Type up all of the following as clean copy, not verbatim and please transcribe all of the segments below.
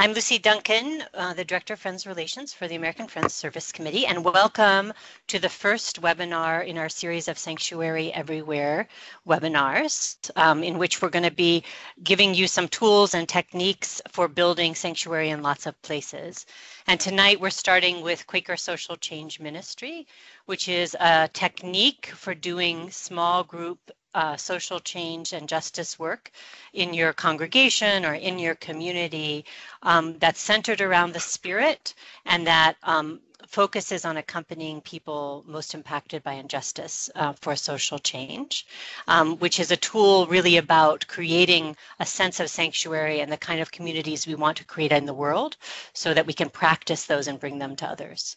I'm Lucy Duncan, the Director of Friends Relations for the American Friends Service Committee, and welcome to the first webinar in our series of Sanctuary Everywhere webinars, in which we're going to be giving you some tools and techniques for building sanctuary in lots of places. And tonight we're starting with Quaker Social Change Ministry, which is a technique for doing small group social change and justice work in your congregation or in your community, that's centered around the Spirit and that focuses on accompanying people most impacted by injustice for social change, which is a tool really about creating a sense of sanctuary and the kind of communities we want to create in the world so that we can practice those and bring them to others.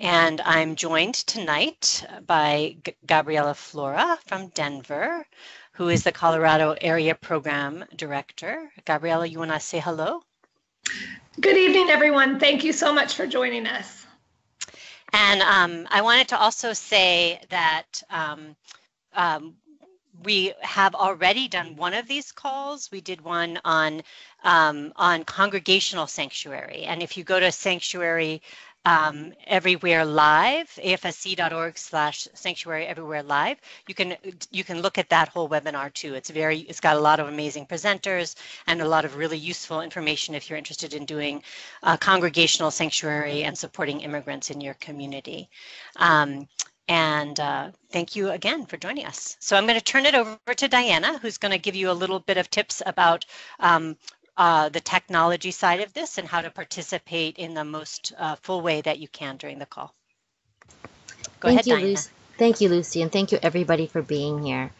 And I'm joined tonight by Gabriela Flora from Denver, who is the Colorado Area Program Director. Gabriela, you want to say hello? Good evening, everyone. Thank you so much for joining us. And I wanted to also say that we have already done one of these calls. We did one on congregational sanctuary. And if you go to Sanctuary Everywhere Live, AFSC.org/Sanctuary Everywhere Live, you can look at that whole webinar too. It's got a lot of amazing presenters and a lot of really useful information if you're interested in doing congregational sanctuary and supporting immigrants in your community. Thank you again for joining us. So I'm going to turn it over to Diana, who's going to give you a little bit of tips about the technology side of this and how to participate in the most full way that you can during the call. Go ahead, Diana. Thank you, Lucy, and thank you everybody for being here,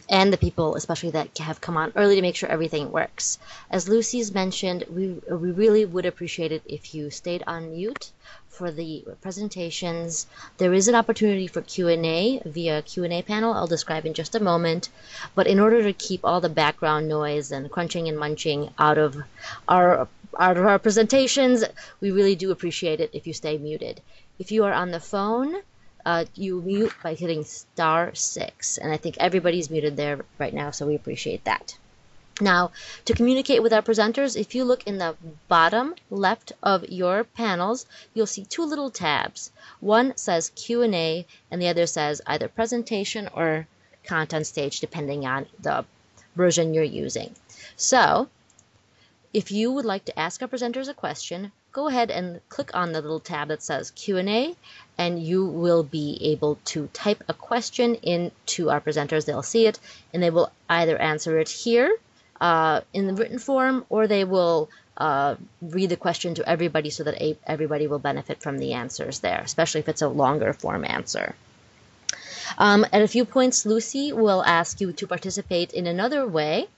and the people especially that have come on early to make sure everything works. As Lucy's mentioned, we really would appreciate it if you stayed on mute for the presentations. There is an opportunity for Q&A via Q&A panel I'll describe in just a moment, but in order to keep all the background noise and crunching and munching out of our presentations, we really do appreciate it if you stay muted. If you are on the phone, you mute by hitting *6, and I think everybody's muted there right now, so we appreciate that. Now, to communicate with our presenters, if you look in the bottom left of your panels, you'll see two little tabs. One says Q&A, and the other says either presentation or content stage, depending on the version you're using. So, if you would like to ask our presenters a question, go ahead and click on the little tab that says Q&A, and you will be able to type a question into our presenters. They'll see it, and they will either answer it here in the written form, or they will read the question to everybody so that everybody will benefit from the answers there, especially if it's a longer form answer. At a few points, Lucy will ask you to participate in another way.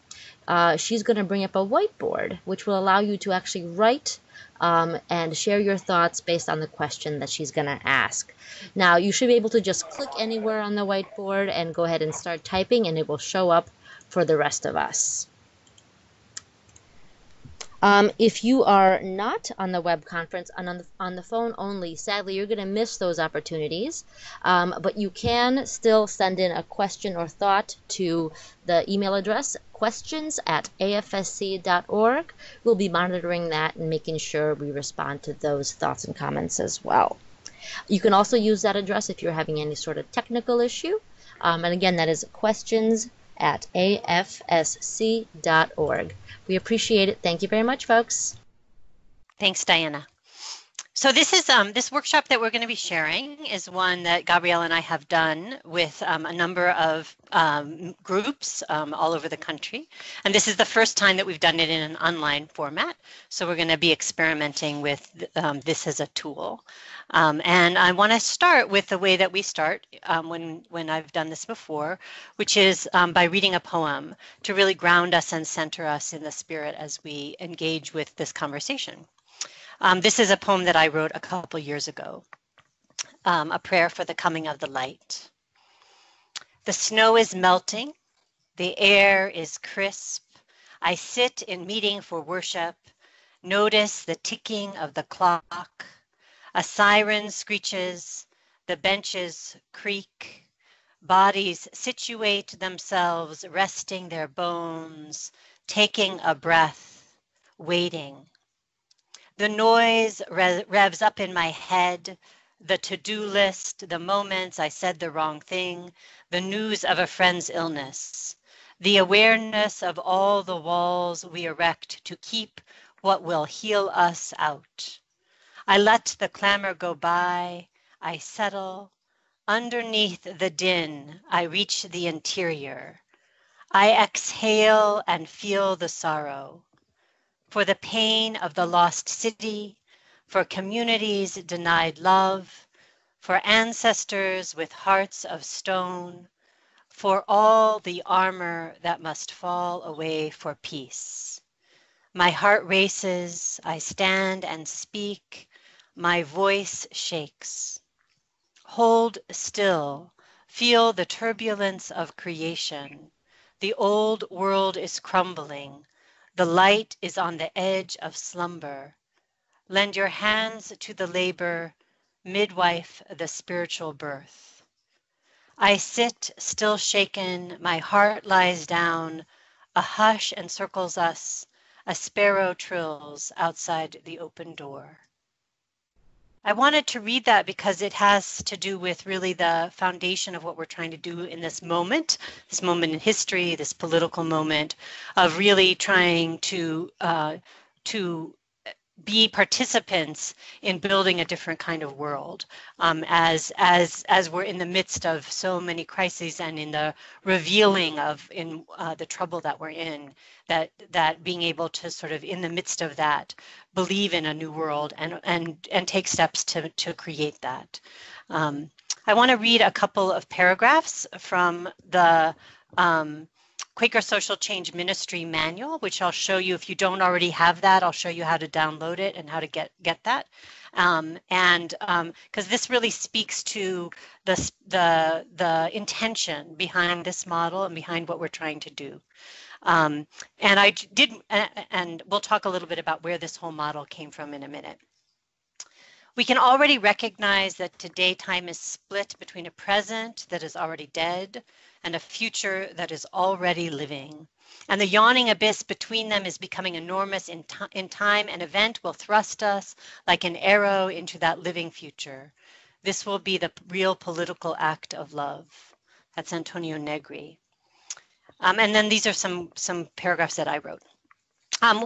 She's going to bring up a whiteboard, which will allow you to actually write and share your thoughts based on the question that she's going to ask. Now, you should be able to just click anywhere on the whiteboard and go ahead and start typing, and it will show up for the rest of us. If you are not on the web conference and on the phone only, sadly, you're going to miss those opportunities. But you can still send in a question or thought to the email address, questions@afsc.org. We'll be monitoring that and making sure we respond to those thoughts and comments as well. You can also use that address if you're having any sort of technical issue. And again, that is questions@afsc.org. We appreciate it. Thank you very much, folks. Thanks, Diana. So this is this workshop that we're going to be sharing is one that Gabrielle and I have done with a number of groups all over the country. And this is the first time that we've done it in an online format. So we're going to be experimenting with this as a tool. And I want to start with the way that we start when I've done this before, which is by reading a poem to really ground us and center us in the Spirit as we engage with this conversation. This is a poem that I wrote a couple years ago, a prayer for the coming of the light. The snow is melting, the air is crisp. I sit in meeting for worship, notice the ticking of the clock. A siren screeches, the benches creak, bodies situate themselves, resting their bones, taking a breath, waiting. The noise revs up in my head, the to-do list, the moments I said the wrong thing, the news of a friend's illness, the awareness of all the walls we erect to keep what will heal us out. I let the clamor go by, I settle. Underneath the din, I reach the interior. I exhale and feel the sorrow. For the pain of the lost city, for communities denied love, for ancestors with hearts of stone, for all the armor that must fall away for peace. My heart races, I stand and speak, my voice shakes. Hold still, feel the turbulence of creation. The old world is crumbling. The light is on the edge of slumber. Lend your hands to the labor, midwife the spiritual birth. I sit still shaken, my heart lies down, a hush encircles us, a sparrow trills outside the open door. I wanted to read that because it has to do with really the foundation of what we're trying to do in this moment in history, this political moment of really trying to be participants in building a different kind of world, as we're in the midst of so many crises and in the revealing of the trouble that we're in, that being able to sort of in the midst of that believe in a new world and take steps to create that. I want to read a couple of paragraphs from the Quaker Social Change Ministry Manual, which I'll show you. If you don't already have that, I'll show you how to download it and how to get that. Because this really speaks to the intention behind this model and behind what we're trying to do. And we'll talk a little bit about where this whole model came from in a minute. We can already recognize that today time is split between a present that is already dead and a future that is already living. And the yawning abyss between them is becoming enormous in time. An event will thrust us like an arrow into that living future. This will be the real political act of love. That's Antonio Negri. And then these are some paragraphs that I wrote.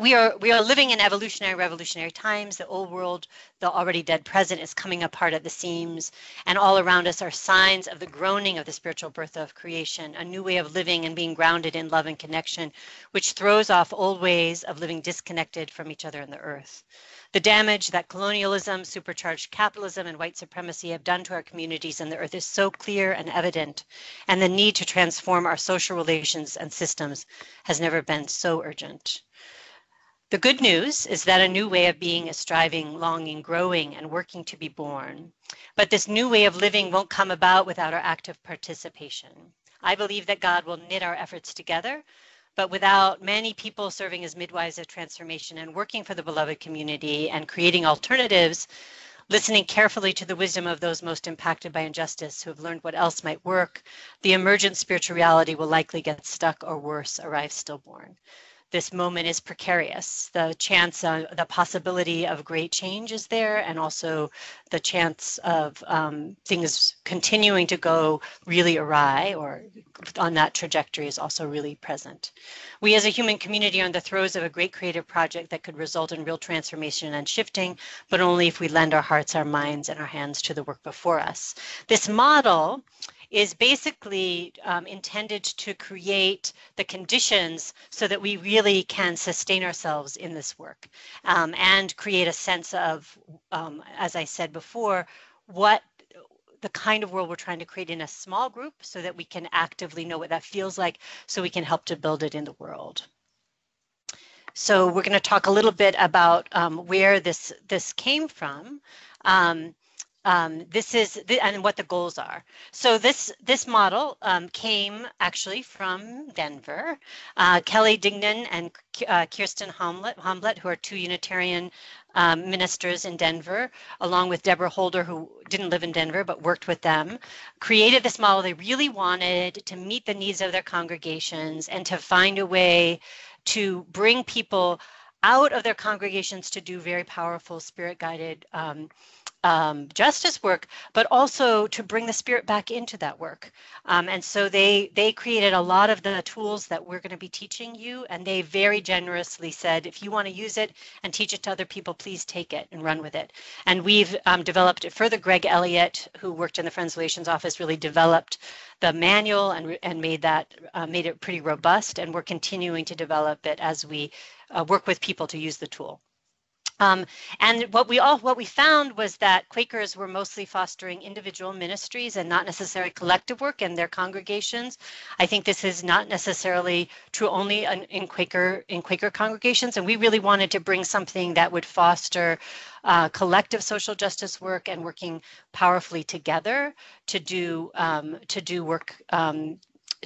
We are living in evolutionary, revolutionary times. The old world, the already dead present, is coming apart at the seams, and all around us are signs of the groaning of the spiritual birth of creation, a new way of living and being grounded in love and connection, which throws off old ways of living disconnected from each other and the earth. The damage that colonialism, supercharged capitalism, and white supremacy have done to our communities and the earth is so clear and evident, and the need to transform our social relations and systems has never been so urgent. The good news is that a new way of being is striving, longing, growing, and working to be born. But this new way of living won't come about without our active participation. I believe that God will knit our efforts together, but without many people serving as midwives of transformation and working for the beloved community and creating alternatives, listening carefully to the wisdom of those most impacted by injustice who have learned what else might work, the emergent spiritual reality will likely get stuck or worse, arrive stillborn. This moment is precarious. The chance, the possibility of great change is there, and also the chance of things continuing to go really awry or on that trajectory is also really present. We as a human community are in the throes of a great creative project that could result in real transformation and shifting, but only if we lend our hearts, our minds, and our hands to the work before us. This model is basically intended to create the conditions so that we really can sustain ourselves in this work and create a sense of, as I said before, what the kind of world we're trying to create in a small group so that we can actively know what that feels like so we can help to build it in the world. So we're going to talk a little bit about where this came from. And what the goals are. So this model came actually from Denver. Kelly Dignan and Kirsten Homblett, who are two Unitarian ministers in Denver, along with Deborah Holder, who didn't live in Denver but worked with them, created this model. They really wanted to meet the needs of their congregations and to find a way to bring people out of their congregations to do very powerful spirit-guided justice work, but also to bring the Spirit back into that work. And so they created a lot of the tools that we're going to be teaching you, and they very generously said, if you want to use it and teach it to other people, please take it and run with it. And we've developed it further. Greg Elliott, who worked in the Friends Relations Office, really developed the manual and made it pretty robust, and we're continuing to develop it as we work with people to use the tool. And what we found was that Quakers were mostly fostering individual ministries and not necessarily collective work in their congregations. I think this is not necessarily true only in Quaker congregations, and we really wanted to bring something that would foster collective social justice work and working powerfully together to do work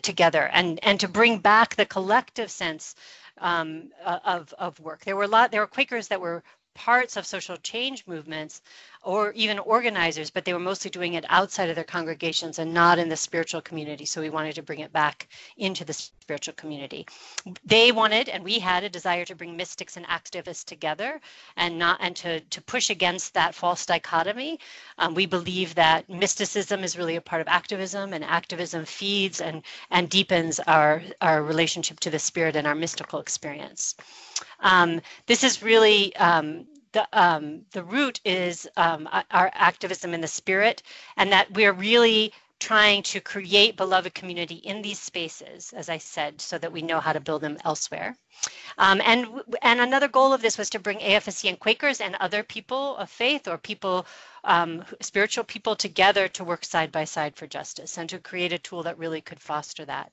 together, and to bring back the collective sense of work. There were Quakers that were parts of social change movements or even organizers, but they were mostly doing it outside of their congregations and not in the spiritual community. So we wanted to bring it back into the spiritual community. They wanted, and we had a desire to bring mystics and activists together and to push against that false dichotomy. We believe that mysticism is really a part of activism, and activism feeds and deepens our relationship to the Spirit and our mystical experience. This is really the root is our activism in the Spirit, and that we're really trying to create beloved community in these spaces, as I said, so that we know how to build them elsewhere. And another goal of this was to bring AFSC and Quakers and other people of faith or people, spiritual people together to work side by side for justice and to create a tool that really could foster that.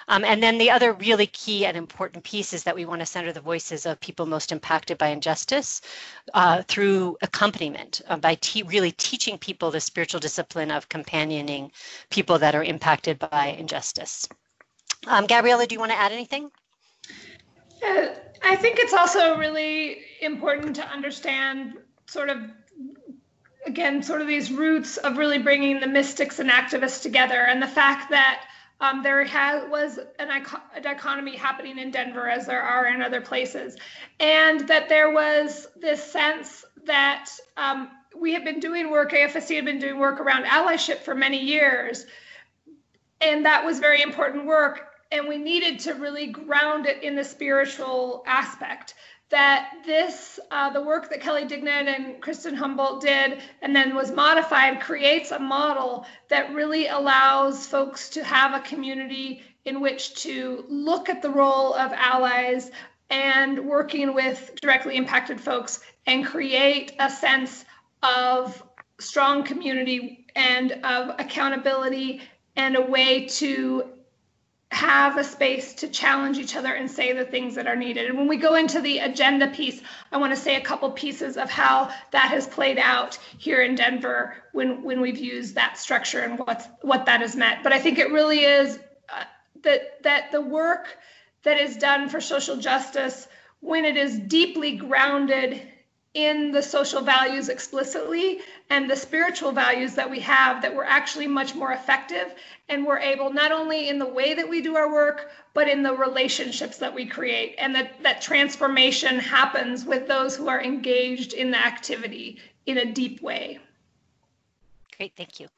And then the other really key and important piece is that we want to center the voices of people most impacted by injustice through accompaniment, by really teaching people the spiritual discipline of companioning people that are impacted by injustice. Gabriella, do you want to add anything? I think it's also really important to understand again, these roots of really bringing the mystics and activists together, and the fact that there was a dichotomy happening in Denver, as there are in other places, and that there was this sense that we had been doing work, AFSC had been doing work around allyship for many years, and that was very important work, and we needed to really ground it in the spiritual aspect. That the work that Kelly Dignett and Kristen Humboldt did and then was modified creates a model that really allows folks to have a community in which to look at the role of allies and working with directly impacted folks and create a sense of strong community and of accountability and a way to have a space to challenge each other and say the things that are needed. And when we go into the agenda piece, I want to say a couple pieces of how that has played out here in Denver when we've used that structure and what that has meant. But I think it really is that the work that is done for social justice, when it is deeply grounded in the social values explicitly and the spiritual values that we have, that we're actually much more effective, and we're able not only in the way that we do our work, but in the relationships that we create, and that transformation happens with those who are engaged in the activity in a deep way. Great, thank you.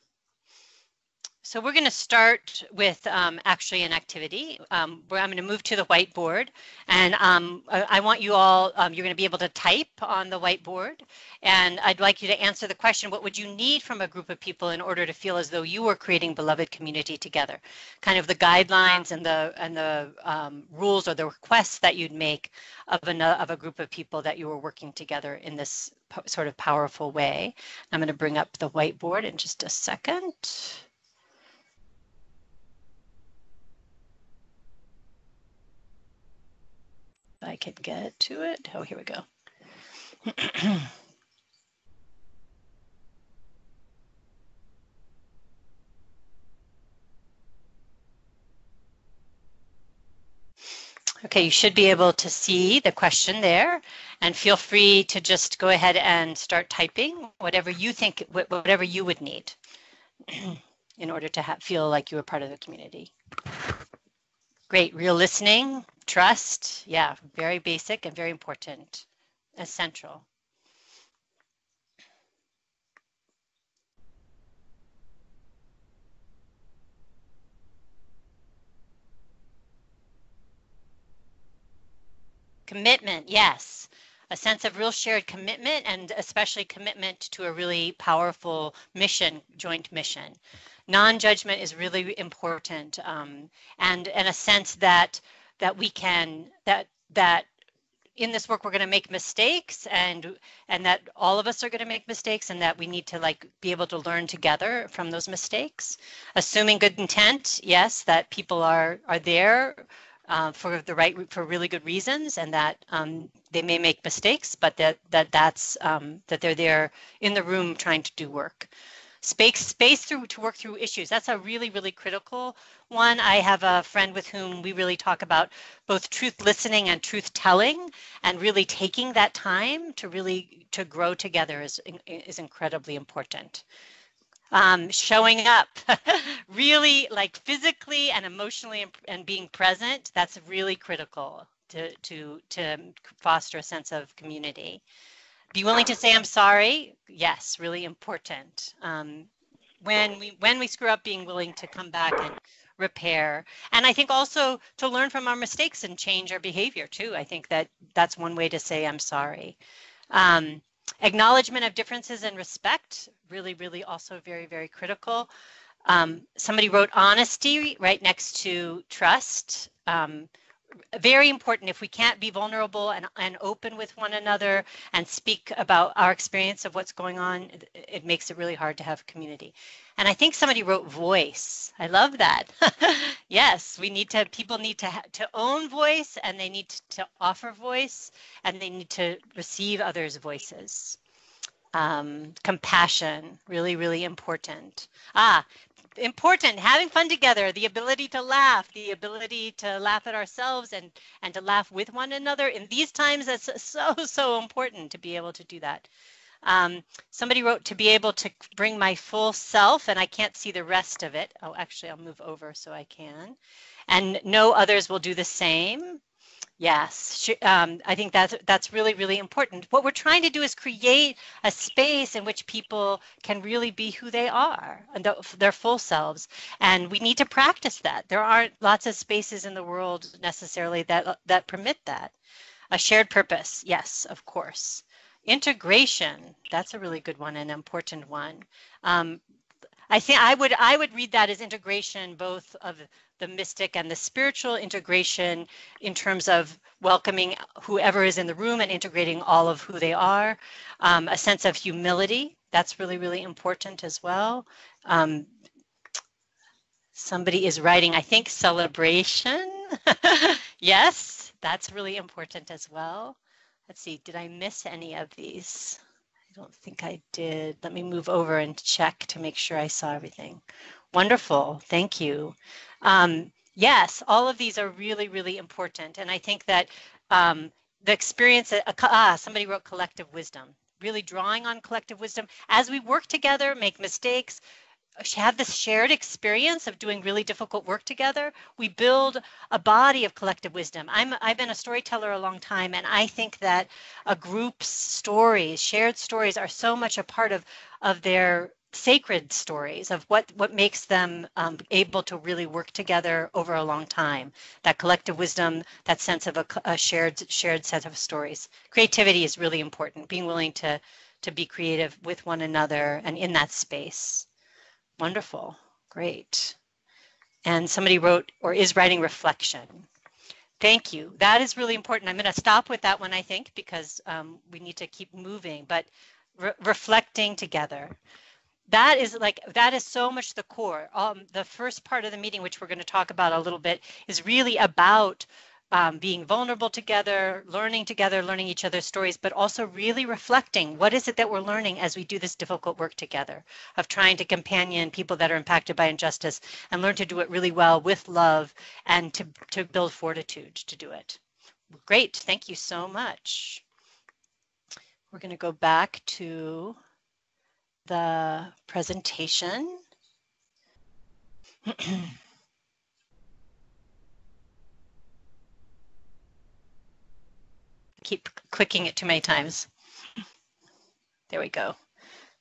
So we're going to start with actually an activity where I'm going to move to the whiteboard, and I want you all, you're going to be able to type on the whiteboard, and I'd like you to answer the question, what would you need from a group of people in order to feel as though you were creating beloved community together? Kind of the guidelines and the rules or the requests that you'd make of a group of people that you were working together in this sort of powerful way. I'm going to bring up the whiteboard in just a second. I can get to it. Oh, here we go. Okay, you should be able to see the question there, and feel free to just go ahead and start typing whatever you think, whatever you would need in order to feel like you were part of the community. Great. Real listening, trust. Yeah, very basic and very important, essential. Commitment, yes. A sense of real shared commitment, and especially commitment to a really powerful mission, joint mission. Non-judgment is really important, and a sense that we can that in this work we're going to make mistakes, and that all of us are going to make mistakes, and that we need to like be able to learn together from those mistakes. Assuming good intent, yes, that people are there for really good reasons, and that they may make mistakes, but that they're there in the room trying to do work. Space to work through issues. That's a really, really critical one. I have a friend with whom we really talk about both truth listening and truth telling, and really taking that time to grow together is incredibly important. Showing up, really like physically and emotionally and being present, that's really critical to foster a sense of community. Be willing to say I'm sorry. Yes, really important. When we screw up, being willing to come back and repair. And I think also to learn from our mistakes and change our behavior too. I think that's one way to say I'm sorry. Acknowledgement of differences and respect, really, really also very, very critical. Somebody wrote honesty right next to trust. Very important. If we can't be vulnerable and open with one another and speak about our experience of what's going on, it makes it really hard to have community. And I think somebody wrote voice. I love that. Yes, people need to own voice, and they need to offer voice, and they need to receive others' voices. Compassion, really, really important. Important, having fun together, the ability to laugh at ourselves and to laugh with one another. In these times, that's so important to be able to do that. Somebody wrote to be able to bring my full self, and I can't see the rest of it. Oh, actually, I'll move over so I can. And know others will do the same. Yes, I think that's really, really important. What we're trying to do is create a space in which people can really be who they are, and their full selves. And we need to practice that. There aren't lots of spaces in the world necessarily that permit that. A shared purpose, yes, of course. Integration, that's a really good one, an important one. I think I would read that as integration, both of the mystic and the spiritual integration, in terms of welcoming whoever is in the room and integrating all of who they are. A sense of humility, that's really, really important as well. Somebody is writing, I think, celebration. Yes, that's really important as well. Let's see, did I miss any of these? I don't think I did. Let me move over and check to make sure I saw everything. Wonderful, thank you. Yes, all of these are really, really important. And I think that the experience, somebody wrote collective wisdom, really drawing on collective wisdom. As we work together, make mistakes, have this shared experience of doing really difficult work together, we build a body of collective wisdom. I've been a storyteller a long time, and I think that a group's stories, shared stories, are so much a part of their sacred stories, of what makes them able to really work together over a long time. That collective wisdom, that sense of a shared set of stories. Creativity is really important, being willing to be creative with one another and in that space. Wonderful, great. And somebody wrote or is writing reflection. Thank you. That is really important. I'm going to stop with that one, I think, because we need to keep moving, but reflecting together. That is so much the core. The first part of the meeting, which we're going to talk about a little bit, is really about being vulnerable together, learning each other's stories, but also really reflecting what is it that we're learning as we do this difficult work together, of trying to companion people that are impacted by injustice and learn to do it really well with love, and to build fortitude to do it. Great, thank you so much. We're going to go back to the presentation. keep clicking it too many times. There we go.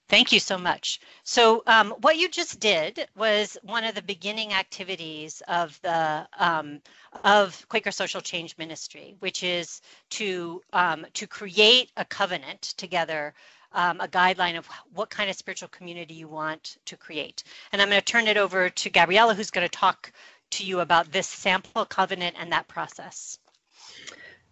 Thank you so much. So what you just did was one of the beginning activities of the of Quaker Social Change Ministry, which is to create a covenant together, a guideline of what kind of spiritual community you want to create. And I'm going to turn it over to Gabriella, who's going to talk to you about this sample covenant and that process.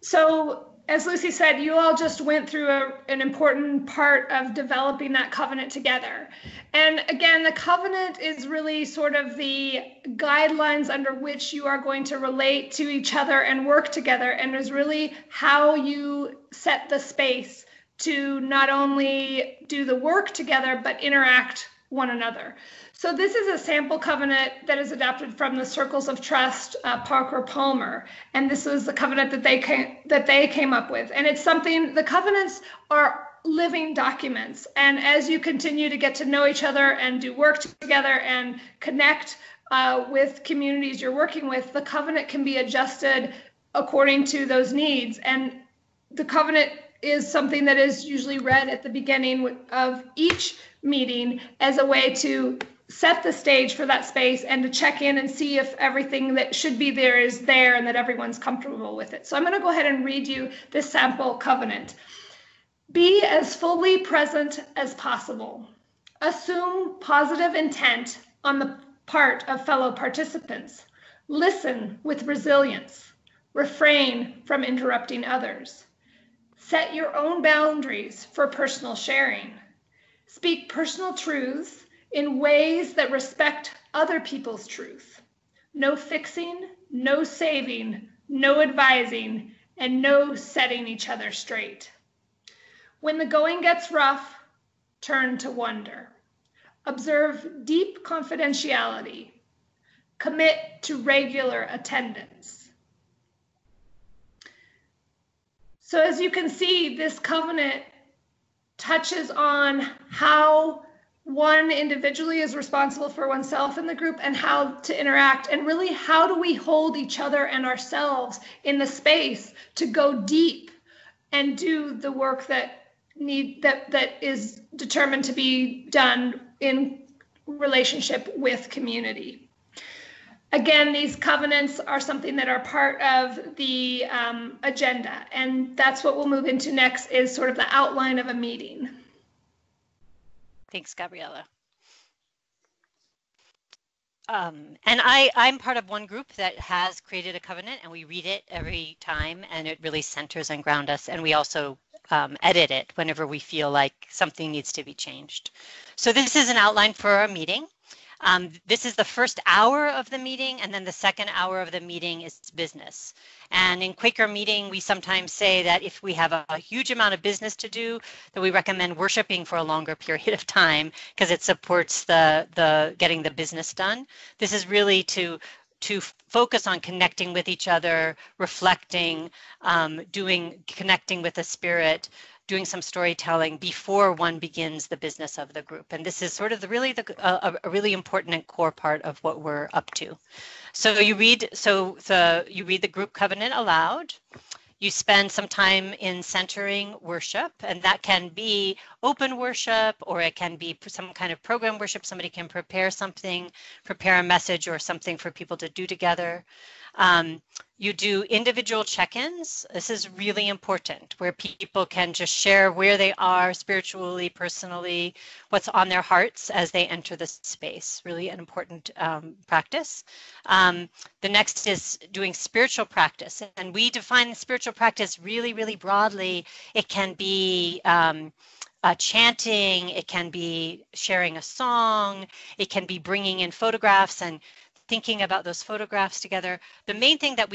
So, as Lucy said, you all just went through an important part of developing that covenant together. And again, the covenant is really sort of the guidelines under which you are going to relate to each other and work together, and is really how you set the space to not only do the work together, but interact one another. So this is a sample covenant that is adapted from the Circles of Trust, Parker Palmer, and this was the covenant that they came up with. And it's something, the covenants are living documents, and as you continue to get to know each other and do work together and connect with communities you're working with, the covenant can be adjusted according to those needs. And the covenant is something that is usually read at the beginning of each meeting as a way to set the stage for that space and to check in and see if everything that should be there is there and that everyone's comfortable with it. So I'm going to go ahead and read you this sample covenant. Be as fully present as possible. Assume positive intent on the part of fellow participants. Listen with resilience. Refrain from interrupting others. Set your own boundaries for personal sharing. Speak personal truths in ways that respect other people's truth. No fixing, no saving, no advising, and no setting each other straight. When the going gets rough, turn to wonder. Observe deep confidentiality. Commit to regular attendance. So as you can see, this covenant touches on how one individually is responsible for oneself in the group and how to interact, and really how do we hold each other and ourselves in the space to go deep and do the work that is determined to be done in relationship with community. Again, these covenants are something that are part of the agenda, and that's what we'll move into next, is sort of the outline of a meeting. Thanks, Gabriella. And I'm part of one group that has created a covenant, and we read it every time, and it really centers and grounds us, and we also edit it whenever we feel like something needs to be changed. So this is an outline for our meeting. This is the first hour of the meeting, and then the second hour of the meeting is business. And in Quaker meeting, we sometimes say that if we have a huge amount of business to do, that we recommend worshiping for a longer period of time, because it supports the getting the business done. This is really to focus on connecting with each other, reflecting, connecting with the spirit, doing some storytelling before one begins the business of the group. And this is sort of a really important and core part of what we're up to. So you read the group covenant aloud. You spend some time in centering worship, and that can be open worship, or it can be some kind of program worship. Somebody can prepare a message or something for people to do together. You do individual check-ins. This is really important, where people can just share where they are spiritually, personally, what's on their hearts as they enter the space. Really an important practice. The next is doing spiritual practice, and we define spiritual practice really, really broadly. It can be chanting, it can be sharing a song, it can be bringing in photographs and thinking about those photographs together. The main thing that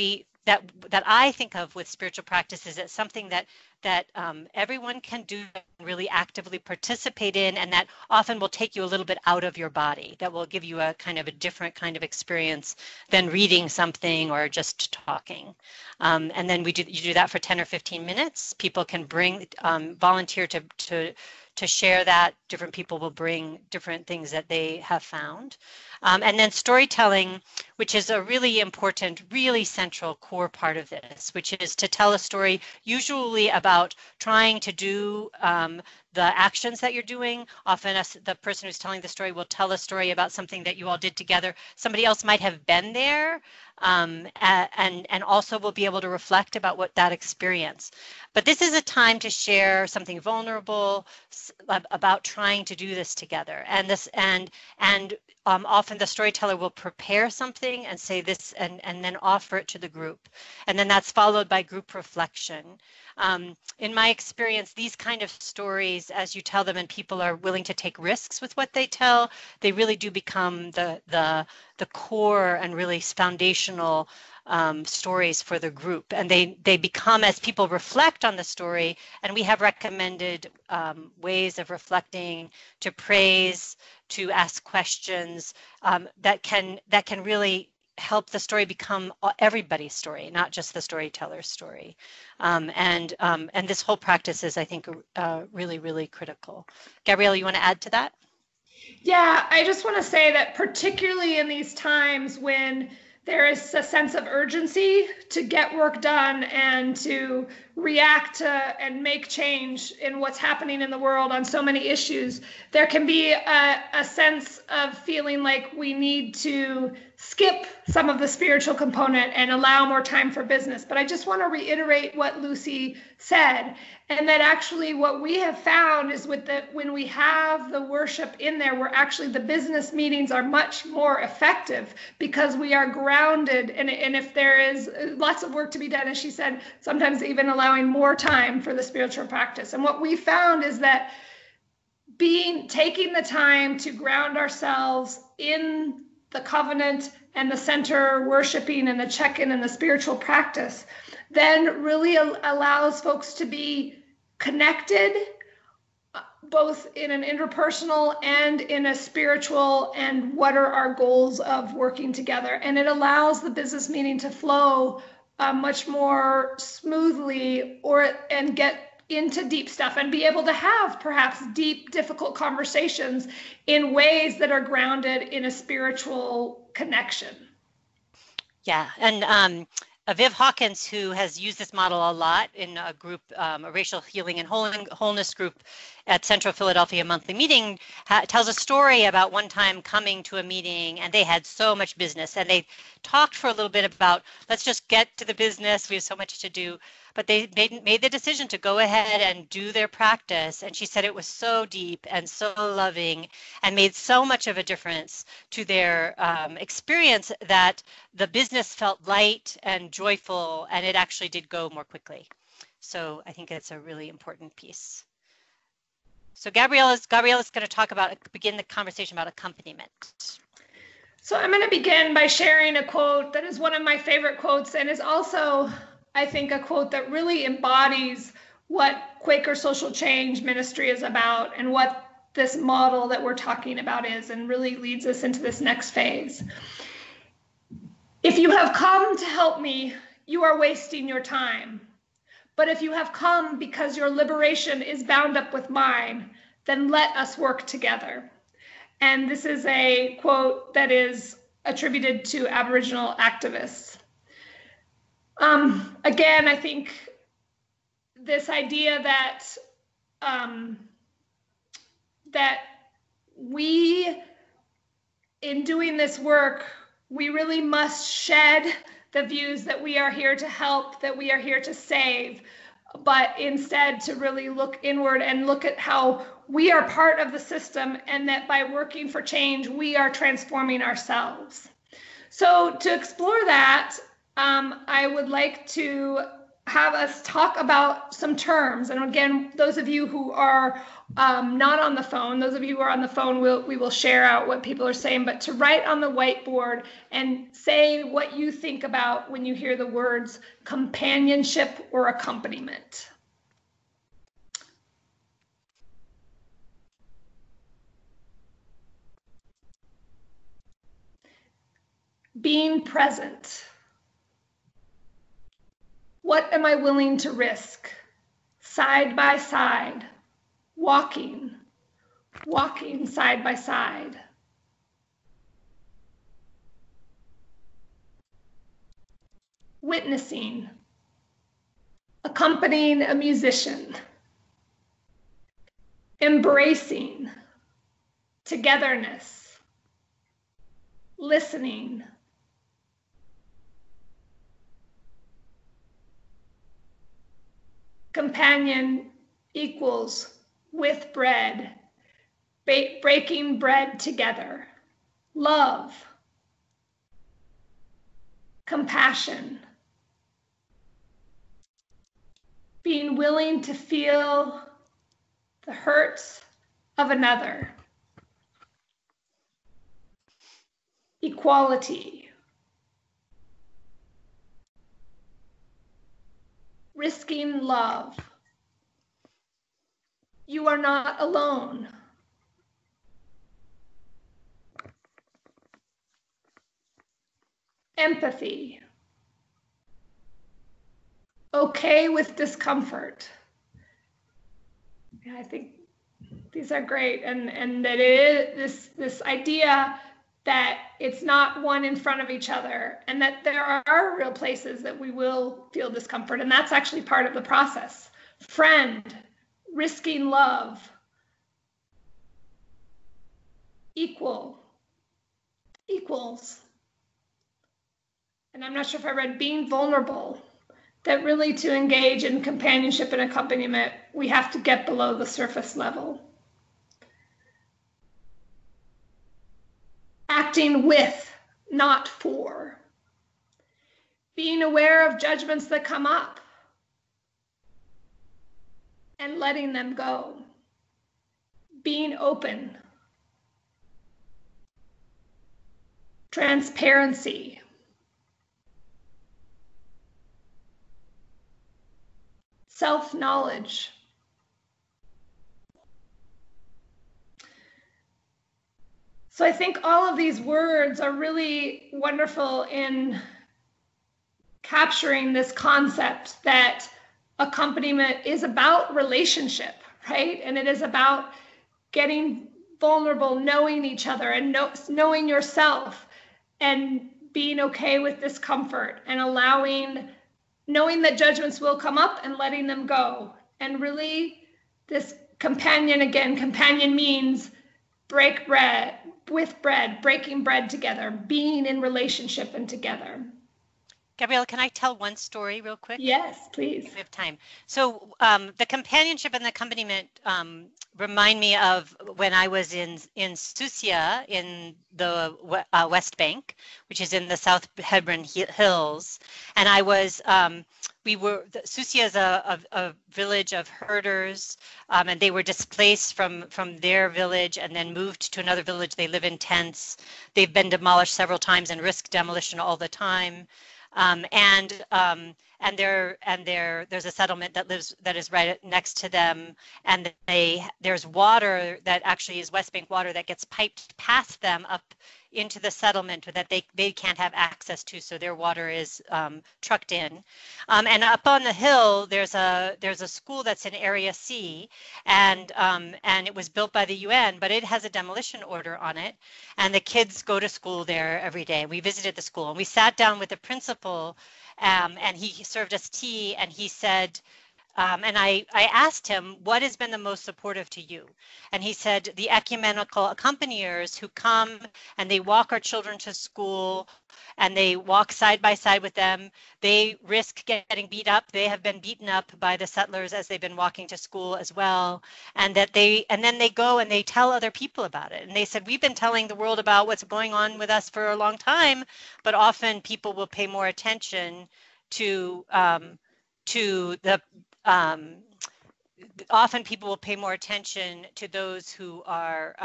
I think of with spiritual practice is it's something that everyone can do, really actively participate in, and that often will take you a little bit out of your body. That will give you a kind of a different kind of experience than reading something or just talking. And then you do that for 10 or 15 minutes. People can volunteer to share that. Different people will bring different things that they have found. And then storytelling, which is a really important, really central core part of this, which is to tell a story usually about trying to do the actions that you're doing. Often the person who's telling the story will tell a story about something that you all did together. Somebody else might have been there, and also will be able to reflect about what that experience. But this is a time to share something vulnerable about trying to do this together. And often the storyteller will prepare something and say this, and then offer it to the group. And then that's followed by group reflection. In my experience, these kind of stories, as you tell them and people are willing to take risks with what they tell, they really do become the core and really foundational stories for the group. And they become, as people reflect on the story, and we have recommended ways of reflecting, to praise, to ask questions, that can really help the story become everybody's story, not just the storyteller's story. And this whole practice is, I think, really, really critical. Gabrielle, you want to add to that? Yeah, I just want to say that particularly in these times when there is a sense of urgency to get work done and to react to and make change in what's happening in the world on so many issues, there can be a sense of feeling like we need to skip some of the spiritual component and allow more time for business. But I just want to reiterate what Lucy said, and that actually what we have found is when we have the worship in there, where actually the business meetings are much more effective because we are grounded. And if there is lots of work to be done, as she said, sometimes even allowing more time for the spiritual practice. And what we found is that taking the time to ground ourselves in the covenant and the center worshiping and the check-in and the spiritual practice, then really allows folks to be connected, both in an interpersonal and in a spiritual, and what are our goals of working together. And it allows the business meeting to flow much more smoothly, and get into deep stuff and be able to have perhaps deep, difficult conversations in ways that are grounded in a spiritual connection. Yeah, and Viv Hawkins, who has used this model a lot in a group, a racial healing and wholeness group at Central Philadelphia Monthly Meeting, tells a story about one time coming to a meeting, and they had so much business, and they talked for a little bit about, let's just get to the business, we have so much to do. But they made the decision to go ahead and do their practice. And she said it was so deep and so loving and made so much of a difference to their experience that the business felt light and joyful, and it actually did go more quickly. So I think it's a really important piece. So Gabrielle is going to begin the conversation about accompaniment. So I'm going to begin by sharing a quote that is one of my favorite quotes, and is also, I think, a quote that really embodies what Quaker social change ministry is about and what this model that we're talking about is, and really leads us into this next phase. If you have come to help me, you are wasting your time. But if you have come because your liberation is bound up with mine, then let us work together. And this is a quote that is attributed to Aboriginal activists. Again, I think this idea that that we, in doing this work, we really must shed the views that we are here to help, that we are here to save, but instead to really look inward and look at how we are part of the system, and that by working for change, we are transforming ourselves. So to explore that, I would like to have us talk about some terms. And again, those of you who are not on the phone, those of you who are on the phone, we will share out what people are saying, but to write on the whiteboard and say what you think about when you hear the words companionship or accompaniment. Being present. What am I willing to risk? Side by side, walking side by side. witnessing, accompanying a musician, embracing, togetherness, listening, companion equals with bread, breaking bread together, love, compassion, being willing to feel the hurts of another, equality, risking love. You are not alone. Empathy. Okay with discomfort. Yeah, I think these are great, and that it is this idea that it's not one in front of each other, and that there are real places that we will feel discomfort, and that's actually part of the process. Friend, risking love, equals. And I'm not sure if I read being vulnerable, that really to engage in companionship and accompaniment, we have to get below the surface level. Acting with, not for. Being aware of judgments that come up and letting them go. Being open. Transparency. Self-knowledge. So I think all of these words are really wonderful in capturing this concept that accompaniment is about relationship, right? And it is about getting vulnerable, knowing each other, and knowing yourself, and being okay with discomfort, and knowing that judgments will come up and letting them go. And really this companion means break bread with bread, breaking bread together, being in relationship and together. Gabrielle, can I tell one story real quick? Yes, please. We have time. So the companionship and the accompaniment remind me of when I was in Susia in the West Bank, which is in the South Hebron Hills. And I was, Susia is a village of herders, and they were displaced from their village and then moved to another village. They live in tents. They've been demolished several times and risk demolition all the time. And there's a settlement that is right next to them, and there's water that actually is West Bank water that gets piped past them up into the settlement that they can't have access to, so their water is trucked in. And up on the hill, there's a school that's in Area C, and it was built by the UN, but it has a demolition order on it, and the kids go to school there every day. We visited the school, and we sat down with the principal, and he served us tea, and he said, and I asked him, what has been the most supportive to you? And he said, the ecumenical accompaniers who come and they walk our children to school and they walk side by side with them. They risk getting beat up. They have been beaten up by the settlers as they've been walking to school as well. And then they go and they tell other people about it. And they said, we've been telling the world about what's going on with us for a long time, but often people will pay more attention to often people will pay more attention to those who are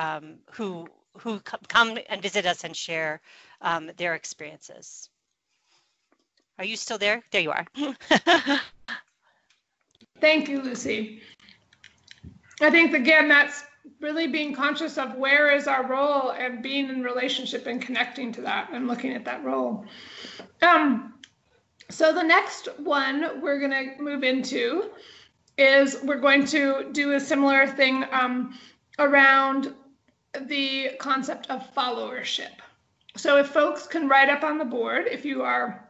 who come and visit us and share their experiences. Are you still there? There you are. Thank you, Lucy. I think, again, that's really being conscious of where is our role and being in relationship and connecting to that and looking at that role. So the next one we're going to move into is we're going to do a similar thing around the concept of followership. So if folks can write up on the board, if you are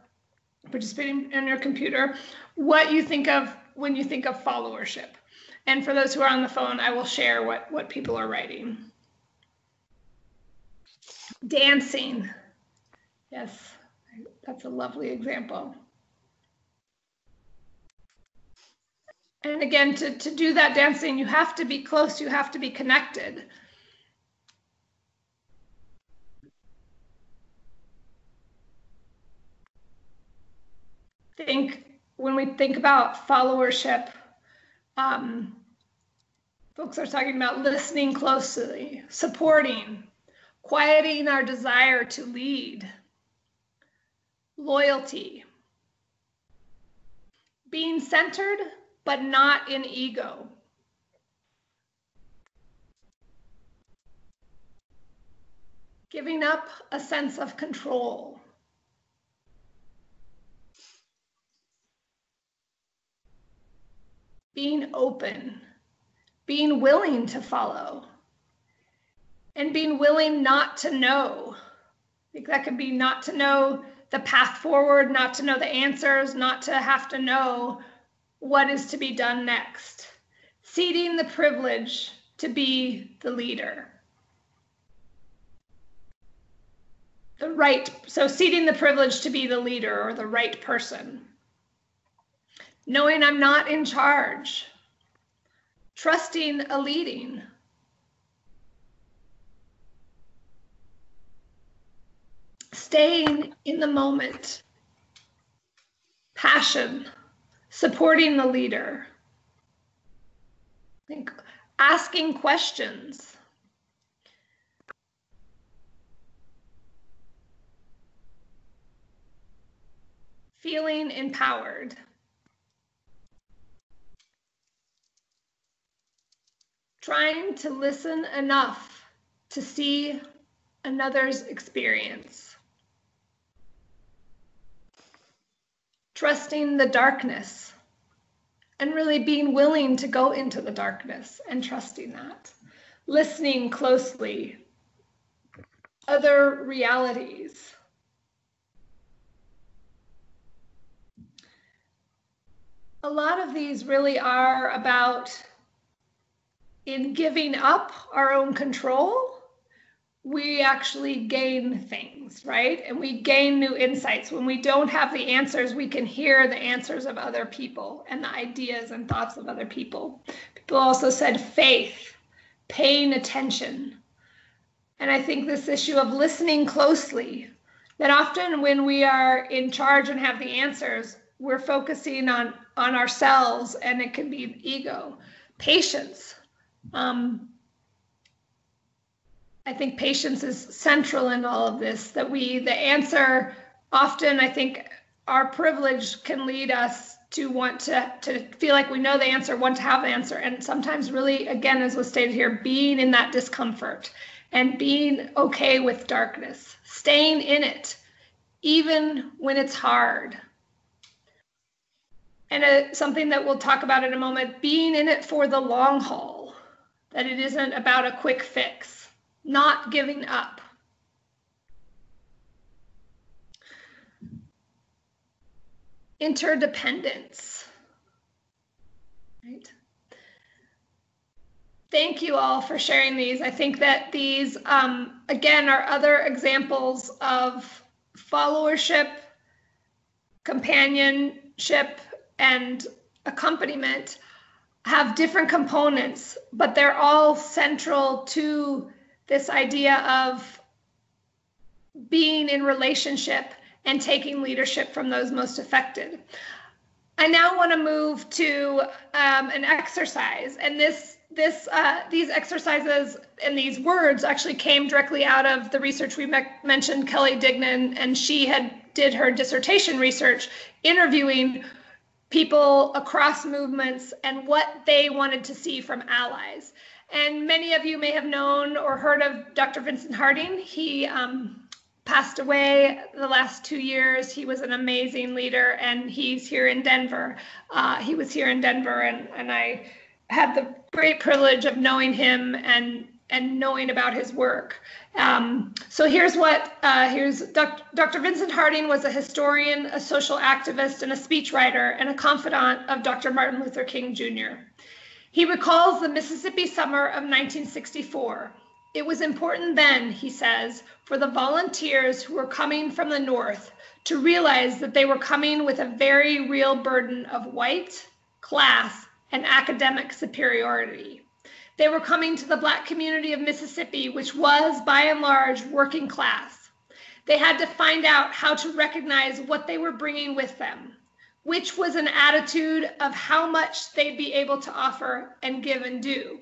participating on your computer, what you think of when you think of followership. And for those who are on the phone, I will share what people are writing. Dancing. Yes, that's a lovely example. And again, to do that dancing, you have to be close, you have to be connected. When we think about followership, folks are talking about listening closely, supporting, quieting our desire to lead, loyalty, being centered but not in ego. Giving up a sense of control. Being open, being willing to follow, and being willing not to know. I think that could be not to know the path forward, not to know the answers, not to have to know what is to be done next. Ceding the privilege to be the leader. So ceding the privilege to be the leader or the right person. Knowing I'm not in charge. Trusting a leading. Staying in the moment. Passion. Supporting the leader. Asking questions. Feeling empowered. Trying to listen enough to see another's experience. Trusting the darkness and really being willing to go into the darkness and trusting that. Listening closely. Other realities. A lot of these really are about, in giving up our own control, we actually gain things, right? And we gain new insights. When we don't have the answers, we can hear the answers of other people and the ideas and thoughts of other people. People also said faith, paying attention. And I think this issue of listening closely, that often when we are in charge and have the answers, we're focusing on ourselves, and it can be ego. Patience. I think patience is central in all of this, that the answer, often I think our privilege can lead us to want to feel like we know the answer, want to have the answer. And sometimes really, again, as was stated here, being in that discomfort and being okay with darkness, staying in it, even when it's hard. And something that we'll talk about in a moment, being in it for the long haul, that it isn't about a quick fix, not giving up. Interdependence, right? Thank you all for sharing these. I think that these, again, are other examples of followership, companionship, and accompaniment have different components, but they're all central to this idea of being in relationship and taking leadership from those most affected. I now want to move to an exercise, and these exercises and these words actually came directly out of the research we mentioned, Kelly Dignan, and she did her dissertation research interviewing people across movements and what they wanted to see from allies. And many of you may have known or heard of Dr. Vincent Harding. He passed away the last 2 years. He was an amazing leader, and he's here in Denver. He was here in Denver, and I had the great privilege of knowing him and and knowing about his work. So here's Dr. Vincent Harding was a historian, a social activist, and a speechwriter, and a confidant of Dr. Martin Luther King Jr. He recalls the Mississippi summer of 1964. It was important then, he says, for the volunteers who were coming from the North to realize that they were coming with a very real burden of white, class, and academic superiority. They were coming to the Black community of Mississippi, which was, by and large, working class. They had to find out how to recognize what they were bringing with them, which was an attitude of how much they'd be able to offer and give and do.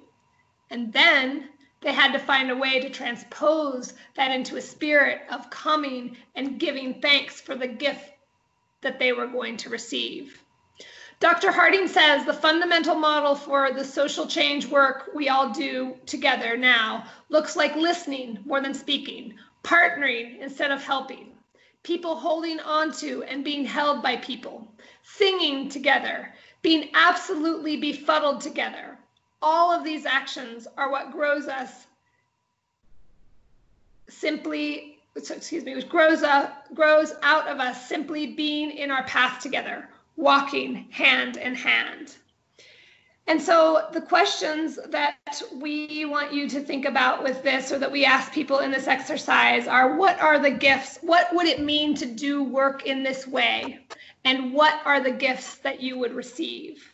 And then they had to find a way to transpose that into a spirit of coming and giving thanks for the gift that they were going to receive. Dr. Harding says the fundamental model for the social change work we all do together now looks like listening more than speaking, partnering instead of helping, people holding on to and being held by people, singing together, being absolutely befuddled together. All of these actions are what grows us simply, which grows out of us simply being in our path together, walking hand in hand. And so the questions that we want you to think about with this, or that we ask people in this exercise, are: what are the gifts? What would it mean to do work in this way? And what are the gifts that you would receive?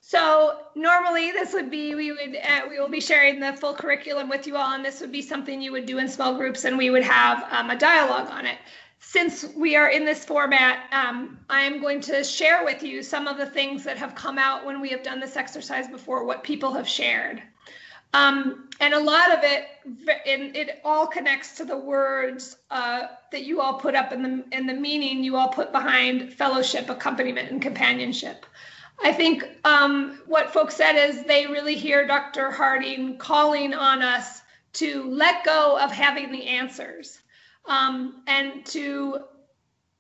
So normally this would be, we will be sharing the full curriculum with you all, and this would be something you would do in small groups, and we would have a dialogue on it. Since we are in this format, I am going to share with you some of the things that have come out when we have done this exercise before, what people have shared. And a lot of it all connects to the words that you all put up in the meaning you all put behind fellowship, accompaniment, and companionship. I think what folks said is they really hear Dr. Harding calling on us to let go of having the answers. And to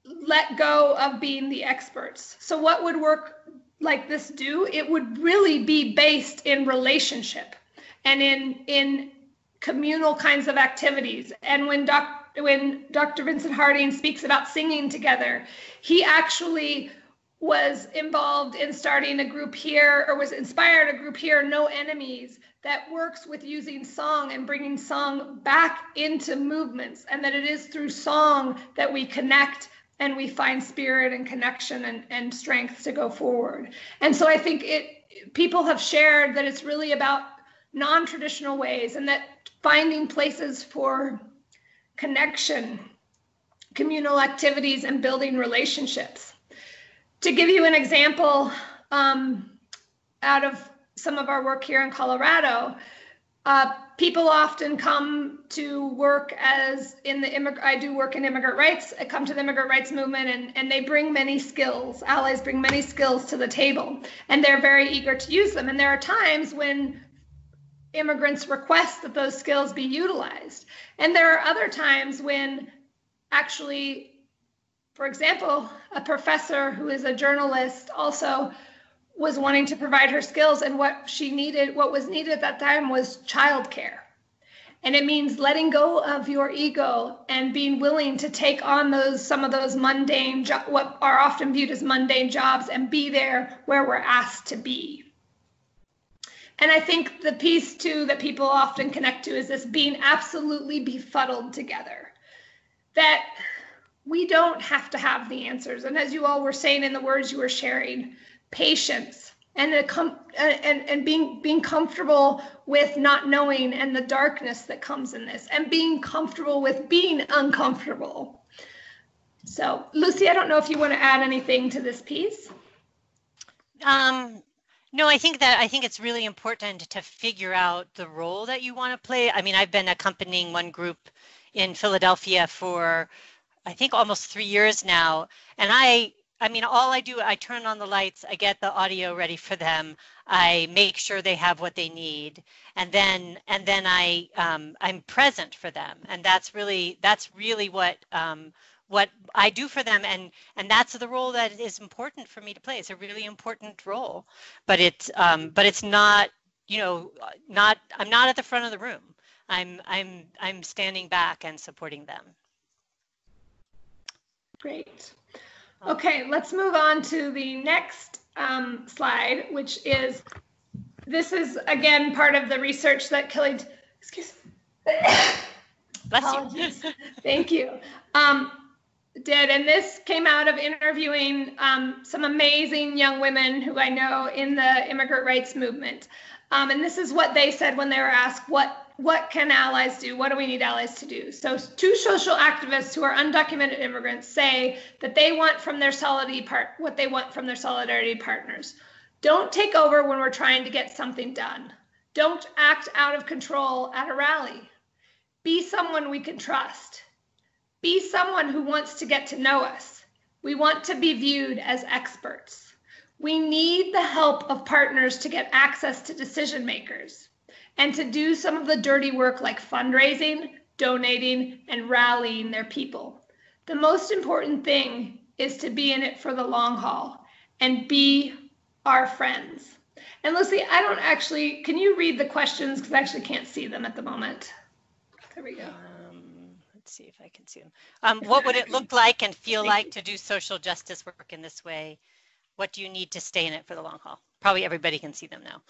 let go of being the experts. So what would work like this do? It would really be based in relationship and in communal kinds of activities. And when Dr. Vincent Harding speaks about singing together, he actually was involved in starting a group here, or was inspired a group here, No Enemies, that works with using song and bringing song back into movements, and that it is through song that we connect and we find spirit and connection and strength to go forward. And so I think people have shared that it's really about non-traditional ways, and that finding places for connection, communal activities, and building relationships. To give you an example, out of some of our work here in Colorado, people often come to work I do work in immigrant rights. I come to the immigrant rights movement, and they bring many skills. Allies bring many skills to the table, and they're very eager to use them. And there are times when immigrants request that those skills be utilized. And there are other times when actually, for example, a professor who is a journalist also was wanting to provide her skills, and what was needed at that time was childcare. And it means letting go of your ego and being willing to take on some of those mundane, what are often viewed as mundane jobs, and be there where we're asked to be. And I think the piece too that people often connect to is this being absolutely befuddled together. That we don't have to have the answers. And as you all were saying in the words you were sharing, patience and being comfortable with not knowing and the darkness that comes in this, and being comfortable with being uncomfortable. So Lucy, I don't know if you want to add anything to this piece. No, I think it's really important to figure out the role that you want to play. I mean, I've been accompanying one group in Philadelphia for, I think, almost 3 years now. And I mean, all I do, I turn on the lights, I get the audio ready for them, I make sure they have what they need, and then I'm present for them. And that's really what I do for them, and that's the role that is important for me to play. It's a really important role, but it's not, I'm not at the front of the room. I'm standing back and supporting them. Great. Okay, let's move on to the next slide, which is, this is again part of the research that Kelly, excuse me. Bless you. Thank you. Did, and this came out of interviewing some amazing young women who I know in the immigrant rights movement. And this is what they said when they were asked, what can allies do? What do we need allies to do? So 2 social activists who are undocumented immigrants say that they want from their what they want from their solidarity partners. Don't take over when we're trying to get something done. Don't act out of control at a rally. Be someone we can trust. Be someone who wants to get to know us. We want to be viewed as experts. We need the help of partners to get access to decision makers and to do some of the dirty work like fundraising, donating, and rallying their people. The most important thing is to be in it for the long haul and be our friends. And Lucy, can you read the questions? Because I actually can't see them at the moment. There we go. Let's see if I can see them. What would it look like and feel like to do social justice work in this way? What do you need to stay in it for the long haul? Probably everybody can see them now.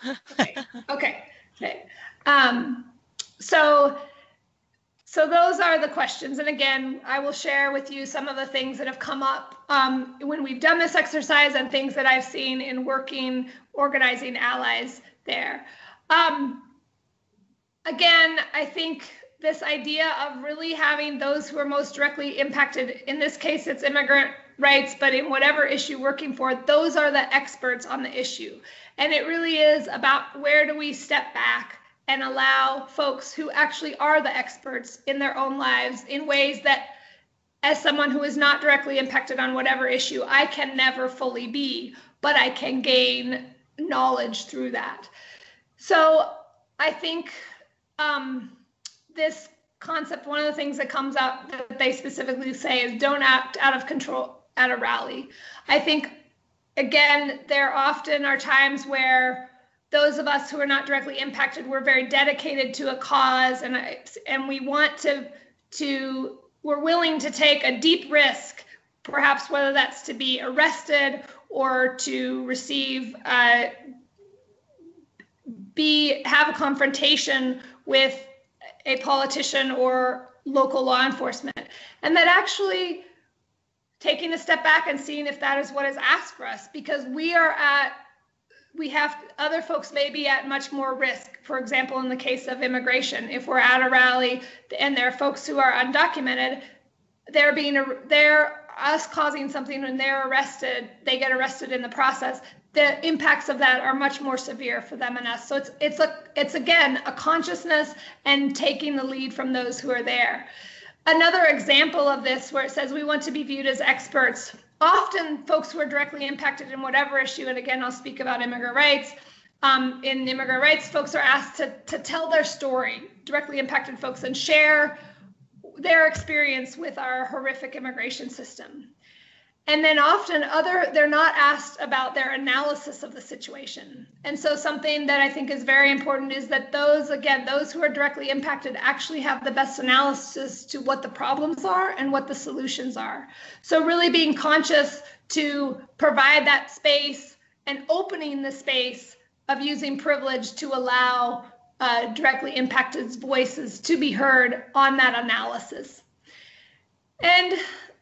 Okay. So those are the questions. And again, I will share with you some of the things that have come up when we've done this exercise and things that I've seen in organizing allies there. Again, I think this idea of really having those who are most directly impacted, in this case, it's immigrant rights, but in whatever issue working for, those are the experts on the issue. And it really is about where do we step back and allow folks who actually are the experts in their own lives in ways that, as someone who is not directly impacted on whatever issue, I can never fully be, but I can gain knowledge through that. So I think this concept, one of the things that comes up that they specifically say is don't act out of control at a rally. I think, again, there often are times where those of us who are not directly impacted, we're very dedicated to a cause, and we want we're willing to take a deep risk, perhaps whether that's to be arrested or to receive, have a confrontation with a politician or local law enforcement. And that actually taking a step back and seeing if that is what is asked for us, because other folks may be at much more risk. For example, in the case of immigration, if we're at a rally and there are folks who are undocumented, they're us causing something and they're arrested, they get arrested in the process. The impacts of that are much more severe for them and us. So it's again, a consciousness and taking the lead from those who are there. Another example of this where it says we want to be viewed as experts. Often folks who are directly impacted in whatever issue, and again, I'll speak about immigrant rights. In immigrant rights, folks are asked to tell their story, directly impacted folks, and share their experience with our horrific immigration system. And then often they're not asked about their analysis of the situation. And so something that I think is very important is that those who are directly impacted actually have the best analysis to what the problems are and what the solutions are. So really being conscious to provide that space and opening the space of using privilege to allow directly impacted voices to be heard on that analysis. And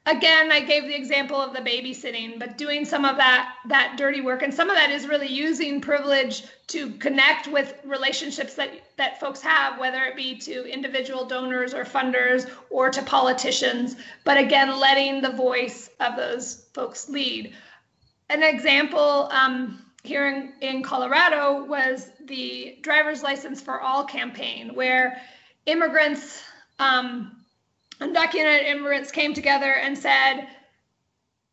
again, I gave the example of the babysitting, but doing some of that dirty work, and some of that is really using privilege to connect with relationships that folks have, whether it be to individual donors or funders or to politicians, but again, letting the voice of those folks lead. An example here in Colorado was the Driver's License for All campaign, where immigrants, undocumented immigrants came together and said,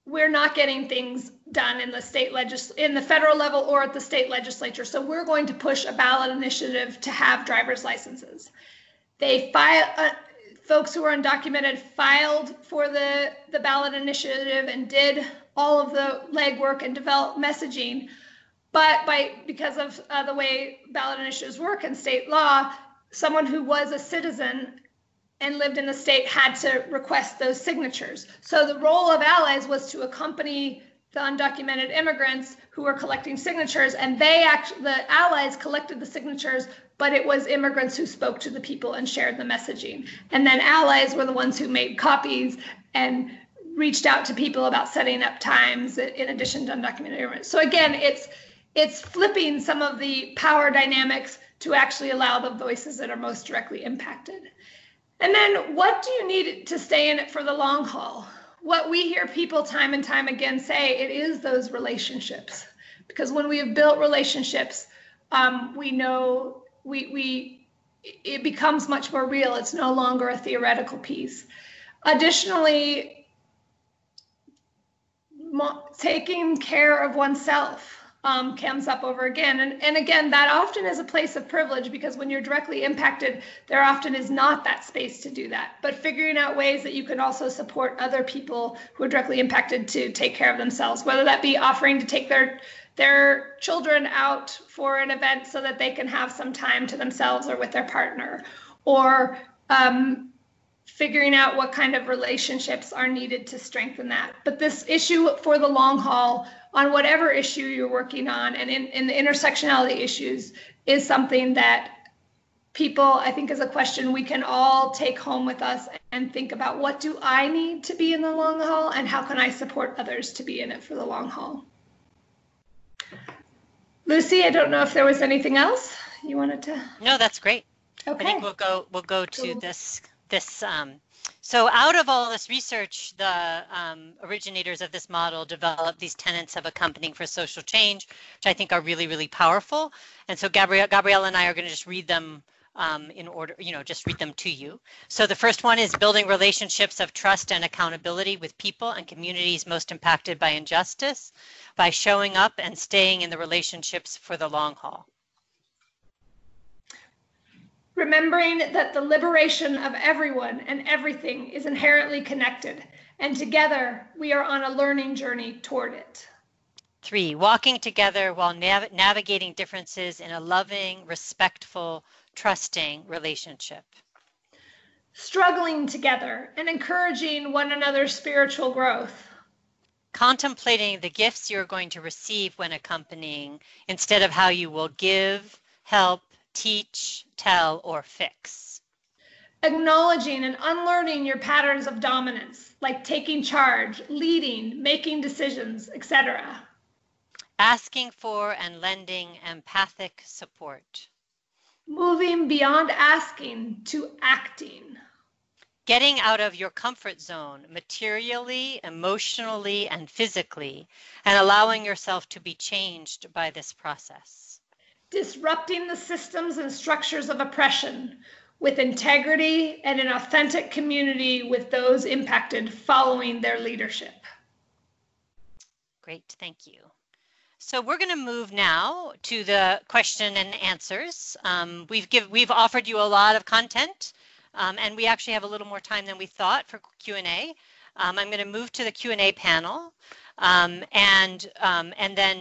we're not getting things done in the federal level or at the state legislature, so we're going to push a ballot initiative to have driver's licenses. Folks who are undocumented filed for the ballot initiative and did all of the legwork and developed messaging, But because of the way ballot initiatives work in state law, someone who was a citizen and lived in the state had to request those signatures. So the role of allies was to accompany the undocumented immigrants who were collecting signatures, and the allies collected the signatures, but it was immigrants who spoke to the people and shared the messaging. And then allies were the ones who made copies and reached out to people about setting up times in addition to undocumented immigrants. So again, it's flipping some of the power dynamics to actually allow the voices that are most directly impacted. And then what do you need to stay in it for the long haul? What we hear people time and time again say, it is those relationships. Because when we have built relationships, we know it becomes much more real. It's no longer a theoretical piece. Additionally, taking care of oneself comes up over again. And again, that often is a place of privilege, because when you're directly impacted, there often is not that space to do that. But figuring out ways that you can also support other people who are directly impacted to take care of themselves, whether that be offering to take their children out for an event so that they can have some time to themselves or with their partner, or figuring out what kind of relationships are needed to strengthen that. But this issue for the long haul, on whatever issue you're working on, and in the intersectionality issues, is something that people, I think, is a question we can all take home with us and think about. What do I need to be in the long haul, and how can I support others to be in it for the long haul? Lucy, I don't know if there was anything else you wanted to. No, that's great. Okay. I think we'll go to this. So out of all this research, the originators of this model developed these tenets of accompanying for social change, which I think are really, really powerful. And so Gabrielle and I are going to just read them in order, just read them to you. So the first one is building relationships of trust and accountability with people and communities most impacted by injustice by showing up and staying in the relationships for the long haul. Remembering that the liberation of everyone and everything is inherently connected, and together we are on a learning journey toward it. 3, walking together while navigating differences in a loving, respectful, trusting relationship. Struggling together and encouraging one another's spiritual growth. Contemplating the gifts you're going to receive when accompanying, instead of how you will give, help, teach, tell, or fix. Acknowledging and unlearning your patterns of dominance, like taking charge, leading, making decisions, etc. Asking for and lending empathic support. Moving beyond asking to acting. Getting out of your comfort zone materially, emotionally, and physically, and allowing yourself to be changed by this process. Disrupting the systems and structures of oppression with integrity and an authentic community with those impacted following their leadership. Great, thank you. So we're going to move now to the question and answers. We've offered you a lot of content, and we actually have a little more time than we thought for Q&A. I'm going to move to the Q&A panel, and then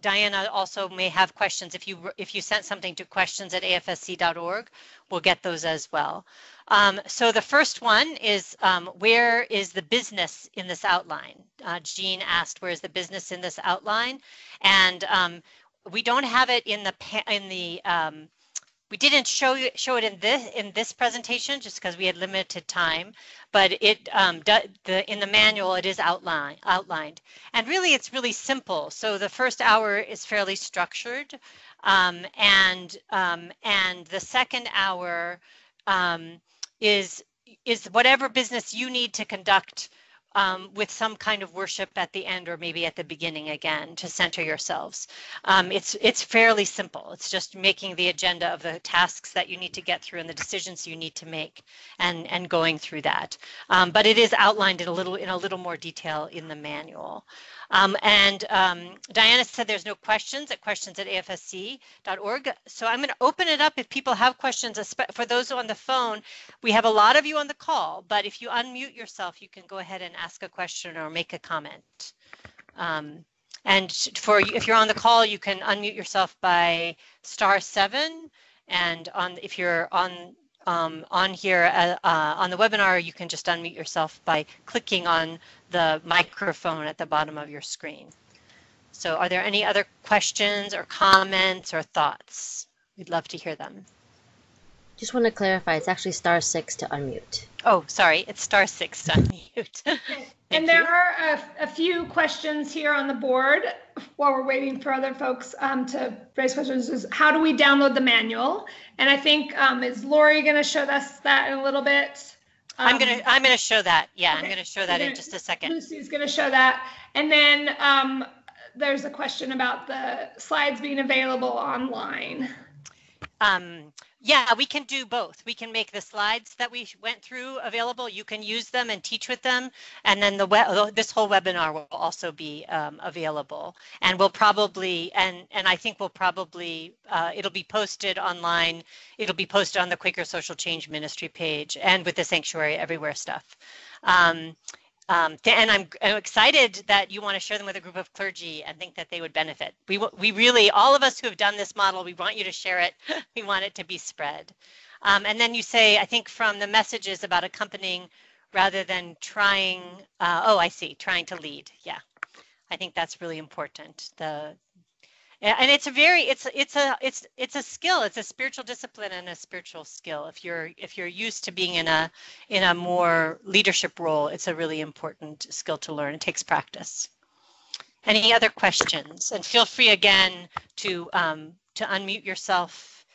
Diana also may have questions. If you sent something to questions@afsc.org, we'll get those as well. So the first one is, where is the business in this outline? Jean asked, where is the business in this outline? And we don't have it we didn't show it in this presentation just because we had limited time, but in the manual it is outlined. And really it's really simple. So the first hour is fairly structured, and the second hour is whatever business you need to conduct with some kind of worship at the end or maybe at the beginning again to center yourselves. It's fairly simple. It's just making the agenda of the tasks that you need to get through and the decisions you need to make and going through that. But it is outlined in a little more detail in the manual. Diana said there's no questions at questions@afsc.org. So I'm going to open it up if people have questions. For those on the phone, we have a lot of you on the call, but if you unmute yourself, you can go ahead and ask a question or make a comment. And if you're on the call, you can unmute yourself by *7, and if you're on here on the webinar, you can just unmute yourself by clicking on the microphone at the bottom of your screen. So are there any other questions or comments or thoughts? We'd love to hear them. Just want to clarify, it's actually *6 to unmute. Oh, sorry, it's *6 to unmute. And there are a few questions here on the board while we're waiting for other folks to raise questions. Is how do we download the manual? And I think is Lori going to show us that in a little bit? I'm gonna show that. Yeah, okay. I'm gonna show that in just a second. Lucy's going to show that, and then there's a question about the slides being available online. Yeah, we can do both. We can make the slides that we went through available. You can use them and teach with them. And then this whole webinar will also be available. And we'll probably, and I think we'll probably, it'll be posted online. It'll be posted on the Quaker Social Change Ministry page and with the Sanctuary Everywhere stuff. And I'm excited that you want to share them with a group of clergy and think that they would benefit. We really, all of us who have done this model, we want you to share it. We want it to be spread. And then you say, I think from the messages about accompanying rather than trying, oh, I see, trying to lead. Yeah, I think that's really important. And it's a skill. It's a spiritual discipline and a spiritual skill. If you're used to being in a more leadership role, it's a really important skill to learn. It takes practice. Any other questions? And feel free again to unmute yourself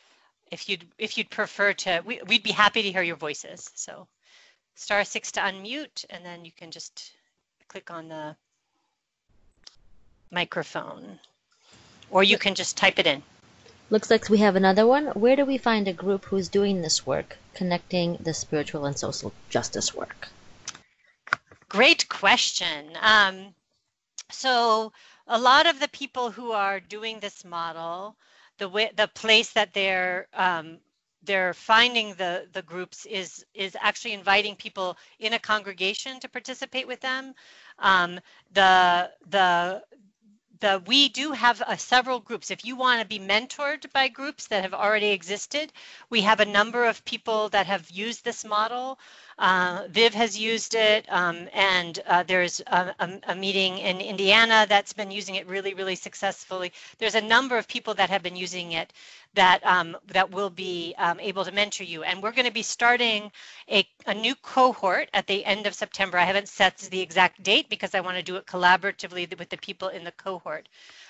if you'd prefer to. We'd be happy to hear your voices. So *6 to unmute, and then you can just click on the microphone. Or you can just type it in. Looks like we have another one. Where do we find a group who's doing this work, connecting the spiritual and social justice work? Great question. So a lot of the people who are doing this model, the place that they're finding the groups is actually inviting people in a congregation to participate with them. We do have several groups. If you want to be mentored by groups that have already existed, we have a number of people that have used this model. Viv has used it, and there's a meeting in Indiana that's been using it really, really successfully. There's a number of people that have been using it that will be able to mentor you. And we're going to be starting a new cohort at the end of September. I haven't set the exact date because I want to do it collaboratively with the people in the cohort.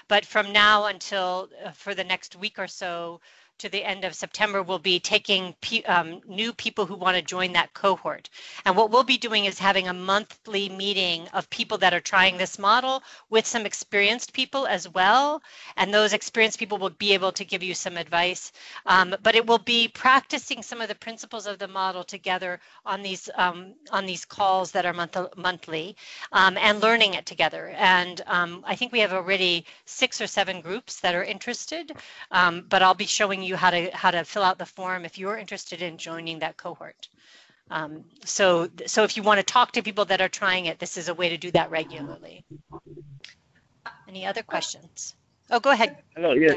But from now until for the next week or so, to the end of September, we'll be taking new people who want to join that cohort. And what we'll be doing is having a monthly meeting of people that are trying this model with some experienced people as well. And those experienced people will be able to give you some advice. But it will be practicing some of the principles of the model together on these calls that are monthly and learning it together. And I think we have already 6 or 7 groups that are interested, but I'll be showing you how to fill out the form if you're interested in joining that cohort. So if you want to talk to people that are trying it, this is a way to do that regularly. Any other questions? Oh, go ahead. Hello, yeah.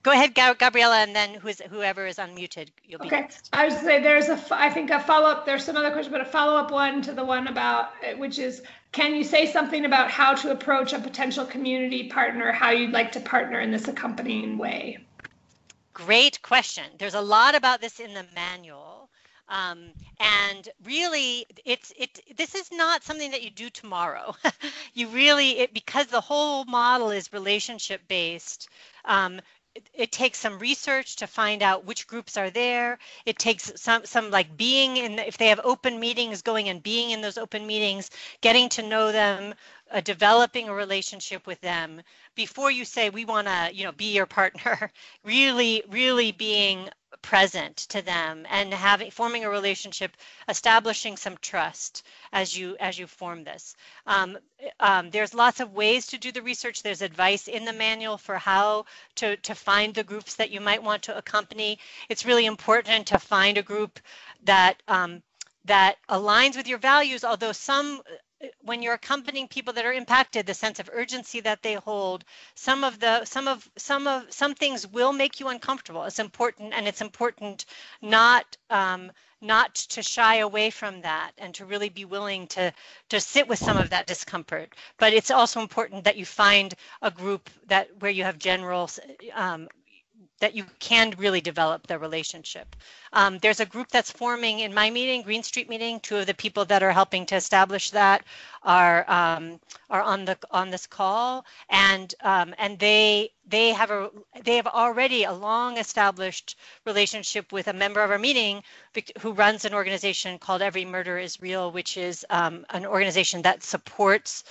Go ahead, Gabriella, and then whoever is unmuted, you'll be next. I would say there's I think a follow-up, there's some other question, but a follow-up one to the one about, which is, can you say something about how to approach a potential community partner, how you'd like to partner in this accompanying way? Great question. There's a lot about this in the manual. And really, this is not something that you do tomorrow. Because the whole model is relationship based, it takes some research to find out which groups are there. It takes some like being in, if they have open meetings, going and being in those open meetings, getting to know them, developing a relationship with them before you say we want to, be your partner. Really being present to them and forming a relationship, establishing some trust as you form this. There's lots of ways to do the research. There's advice in the manual for how to find the groups that you might want to accompany. It's really important to find a group that aligns with your values, although some when you're accompanying people that are impacted, the sense of urgency that they hold, some things will make you uncomfortable. It's important, and it's important not to shy away from that, and to really be willing to sit with some of that discomfort. But it's also important that you find a group where you have general that you can really develop the relationship. There's a group that's forming in my meeting, Green Street meeting. Two of the people that are helping to establish that are on this call, and they have already a long established relationship with a member of our meeting who runs an organization called Every Murder is Real, which is an organization that supports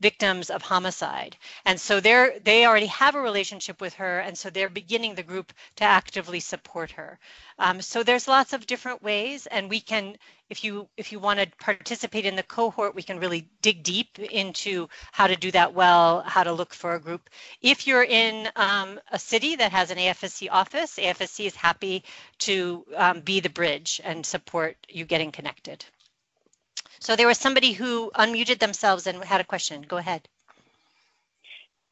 victims of homicide. And so they already have a relationship with her, and so they're beginning the group to actively support her. So there's lots of different ways, and we can, if you want to participate in the cohort, we can really dig deep into how to do that well, how to look for a group. If you're in a city that has an AFSC office, AFSC is happy to be the bridge and support you getting connected. So there was somebody who unmuted themselves and had a question. Go ahead.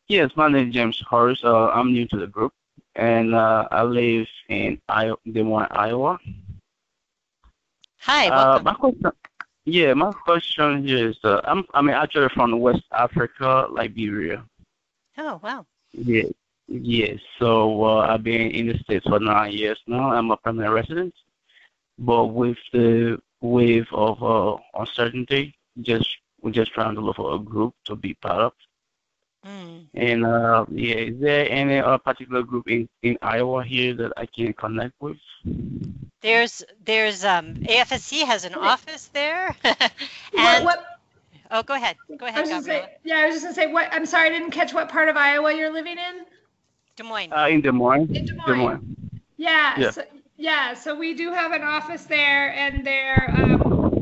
Yes, my name is James Horace. I'm new to the group, and I live in Des Moines, Iowa. Hi, welcome. My question here is, I'm actually from West Africa, Liberia. Oh, wow. Yes. So I've been in the States for 9 years now. I'm a permanent resident. But with the wave of uncertainty, we're just trying to look for a group to be part of. And is there any particular group in Iowa here that I can connect with? There's AFSC has an office there. And Oh, go ahead. Go ahead, Gabriela. I was just gonna say, I'm sorry, I didn't catch what part of Iowa you're living in. Des Moines. In Des Moines. In Des Moines. Yeah. So we do have an office there, and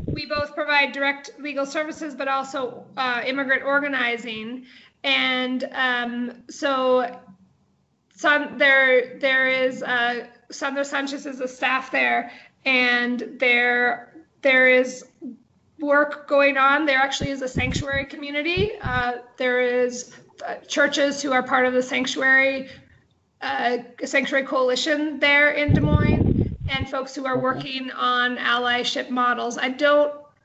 we both provide direct legal services, but also immigrant organizing. And so there is Sandra Sanchez is a staff there, and there is work going on. There actually is a sanctuary community. There is churches who are part of the sanctuary coalition there in Des Moines, and folks who are working on allyship models.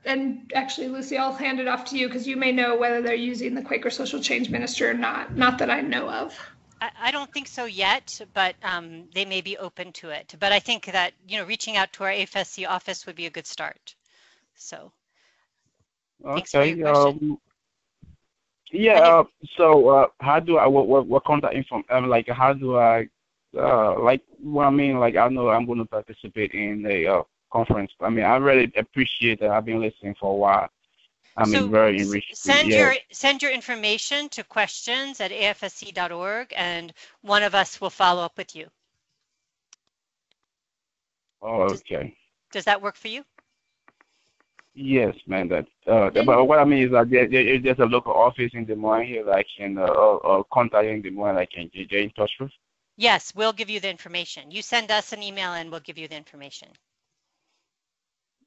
And actually, Lucy, I'll hand it off to you because you may know whether they're using the Quaker Social Change Minister or not that I know of. I don't think so yet, but they may be open to it. But I think that, reaching out to our AFSC office would be a good start. So, thanks for your question. So how do I, what contact info, how do I, I know I'm going to participate in the conference. I really appreciate that. I've been listening for a while. Very enriched. Send your information to questions@afsc.org, and one of us will follow up with you. Oh, okay. Does that work for you? Yes, man. But what I mean is that there's a local office in Des Moines here that I can contact in Des Moines. I can get in touch with. Yes, we'll give you the information. You send us an email, and we'll give you the information.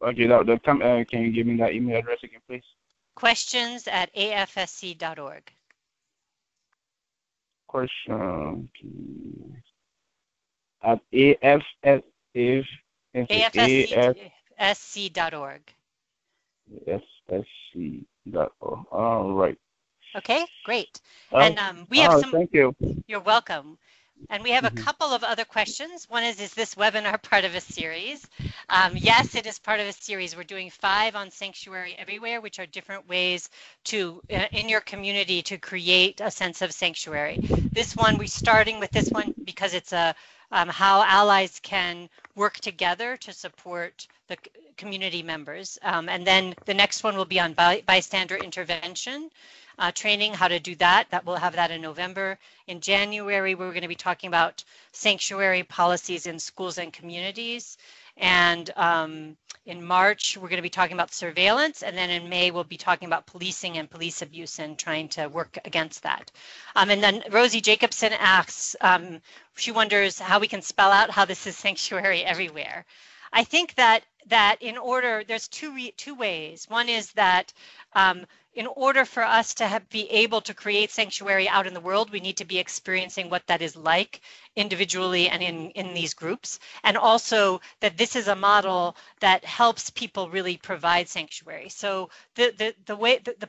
Okay, can you give me that email address again, please? Questions@afsc.org. Question at AFSC.org. AFSC.org. All right. Okay, great. And we have some. Thank you. You're welcome. And we have a couple of other questions. One is this webinar part of a series? Yes, it is part of a series. We're doing 5 on Sanctuary Everywhere, which are different ways to, in your community, to create a sense of sanctuary. This one, we're starting with this one because it's how allies can work together to support the community members. And then the next one will be on bystander intervention. Training, how to do that. We'll have that in November. In January, we're going to be talking about sanctuary policies in schools and communities. And in March, we're going to be talking about surveillance. And then in May, we'll be talking about policing and police abuse and trying to work against that. And then Rosie Jacobson asks, she wonders how we can spell out how this is sanctuary everywhere. I think that in order, there's two ways. One is that in order for us to be able to create sanctuary out in the world, we need to be experiencing what that is like individually and in these groups. And also that this is a model that helps people really provide sanctuary. So the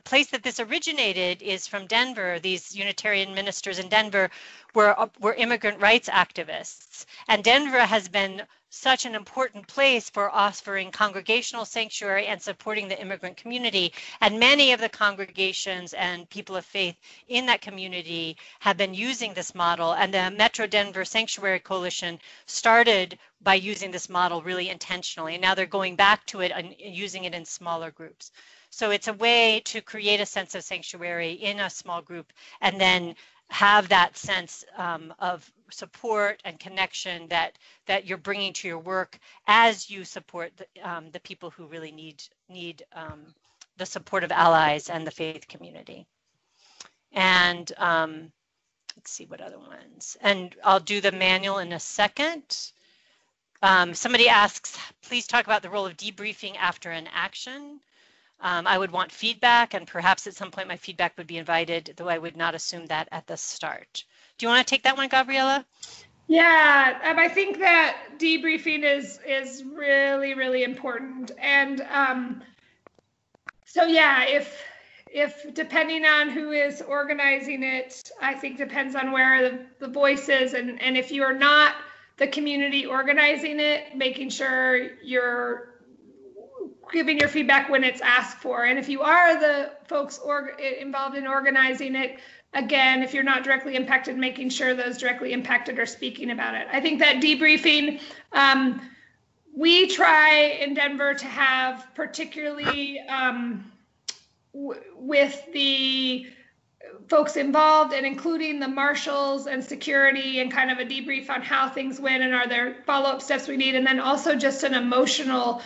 place that this originated is from Denver. These Unitarian ministers in Denver were immigrant rights activists. And Denver has been such an important place for offering congregational sanctuary and supporting the immigrant community. And many of the congregations and people of faith in that community have been using this model. And the Metro Denver Sanctuary Coalition started by using this model really intentionally. And now they're going back to it and using it in smaller groups. So it's a way to create a sense of sanctuary in a small group and then have that sense of support and connection that you're bringing to your work as you support the people who really need the support of allies and the faith community. And let's see what other ones. And I'll do the manual in a second. Somebody asks, please talk about the role of debriefing after an action. I would want feedback, and perhaps at some point my feedback would be invited, though I would not assume that at the start. Do you want to take that one, Gabriela? Yeah, I think that debriefing is really, really important. And so yeah, if depending on who is organizing it, I think depends on where the voice is, and if you are not the community organizing it, making sure you're giving your feedback when it's asked for. And if you are the folks involved in organizing it, again, if you're not directly impacted, making sure those directly impacted are speaking about it. I think that debriefing, we try in Denver to have, particularly with the folks involved and including the marshals and security, and kind of a debrief on how things went and are there follow-up steps we need. And then also just an emotional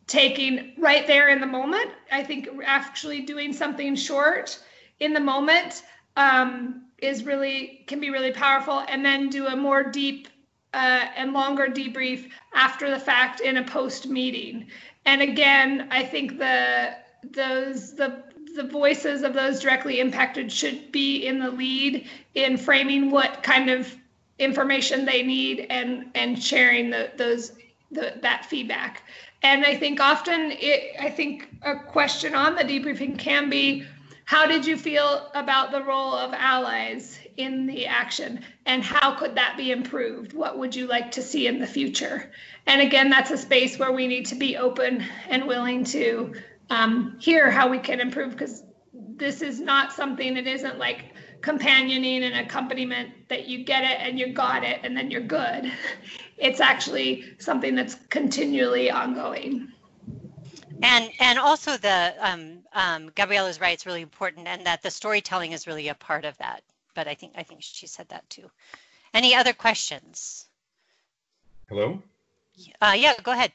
taking right there in the moment. I think actually doing something short in the moment can be really powerful, and then do a more deep and longer debrief after the fact in a post meeting. And again, I think the voices of those directly impacted should be in the lead in framing what kind of information they need and sharing that feedback. And I think often I think a question on the debriefing can be, how did you feel about the role of allies in the action, and how could that be improved? What would you like to see in the future? And again, that's a space where we need to be open and willing to hear how we can improve, because this is not something, it isn't like companioning and accompaniment that you get it and you got it and then you're good. It's actually something that's continually ongoing. And also the Gabriela's right, it's really important, and that the storytelling is really a part of that. But I think she said that too. Any other questions? Hello? Yeah, go ahead.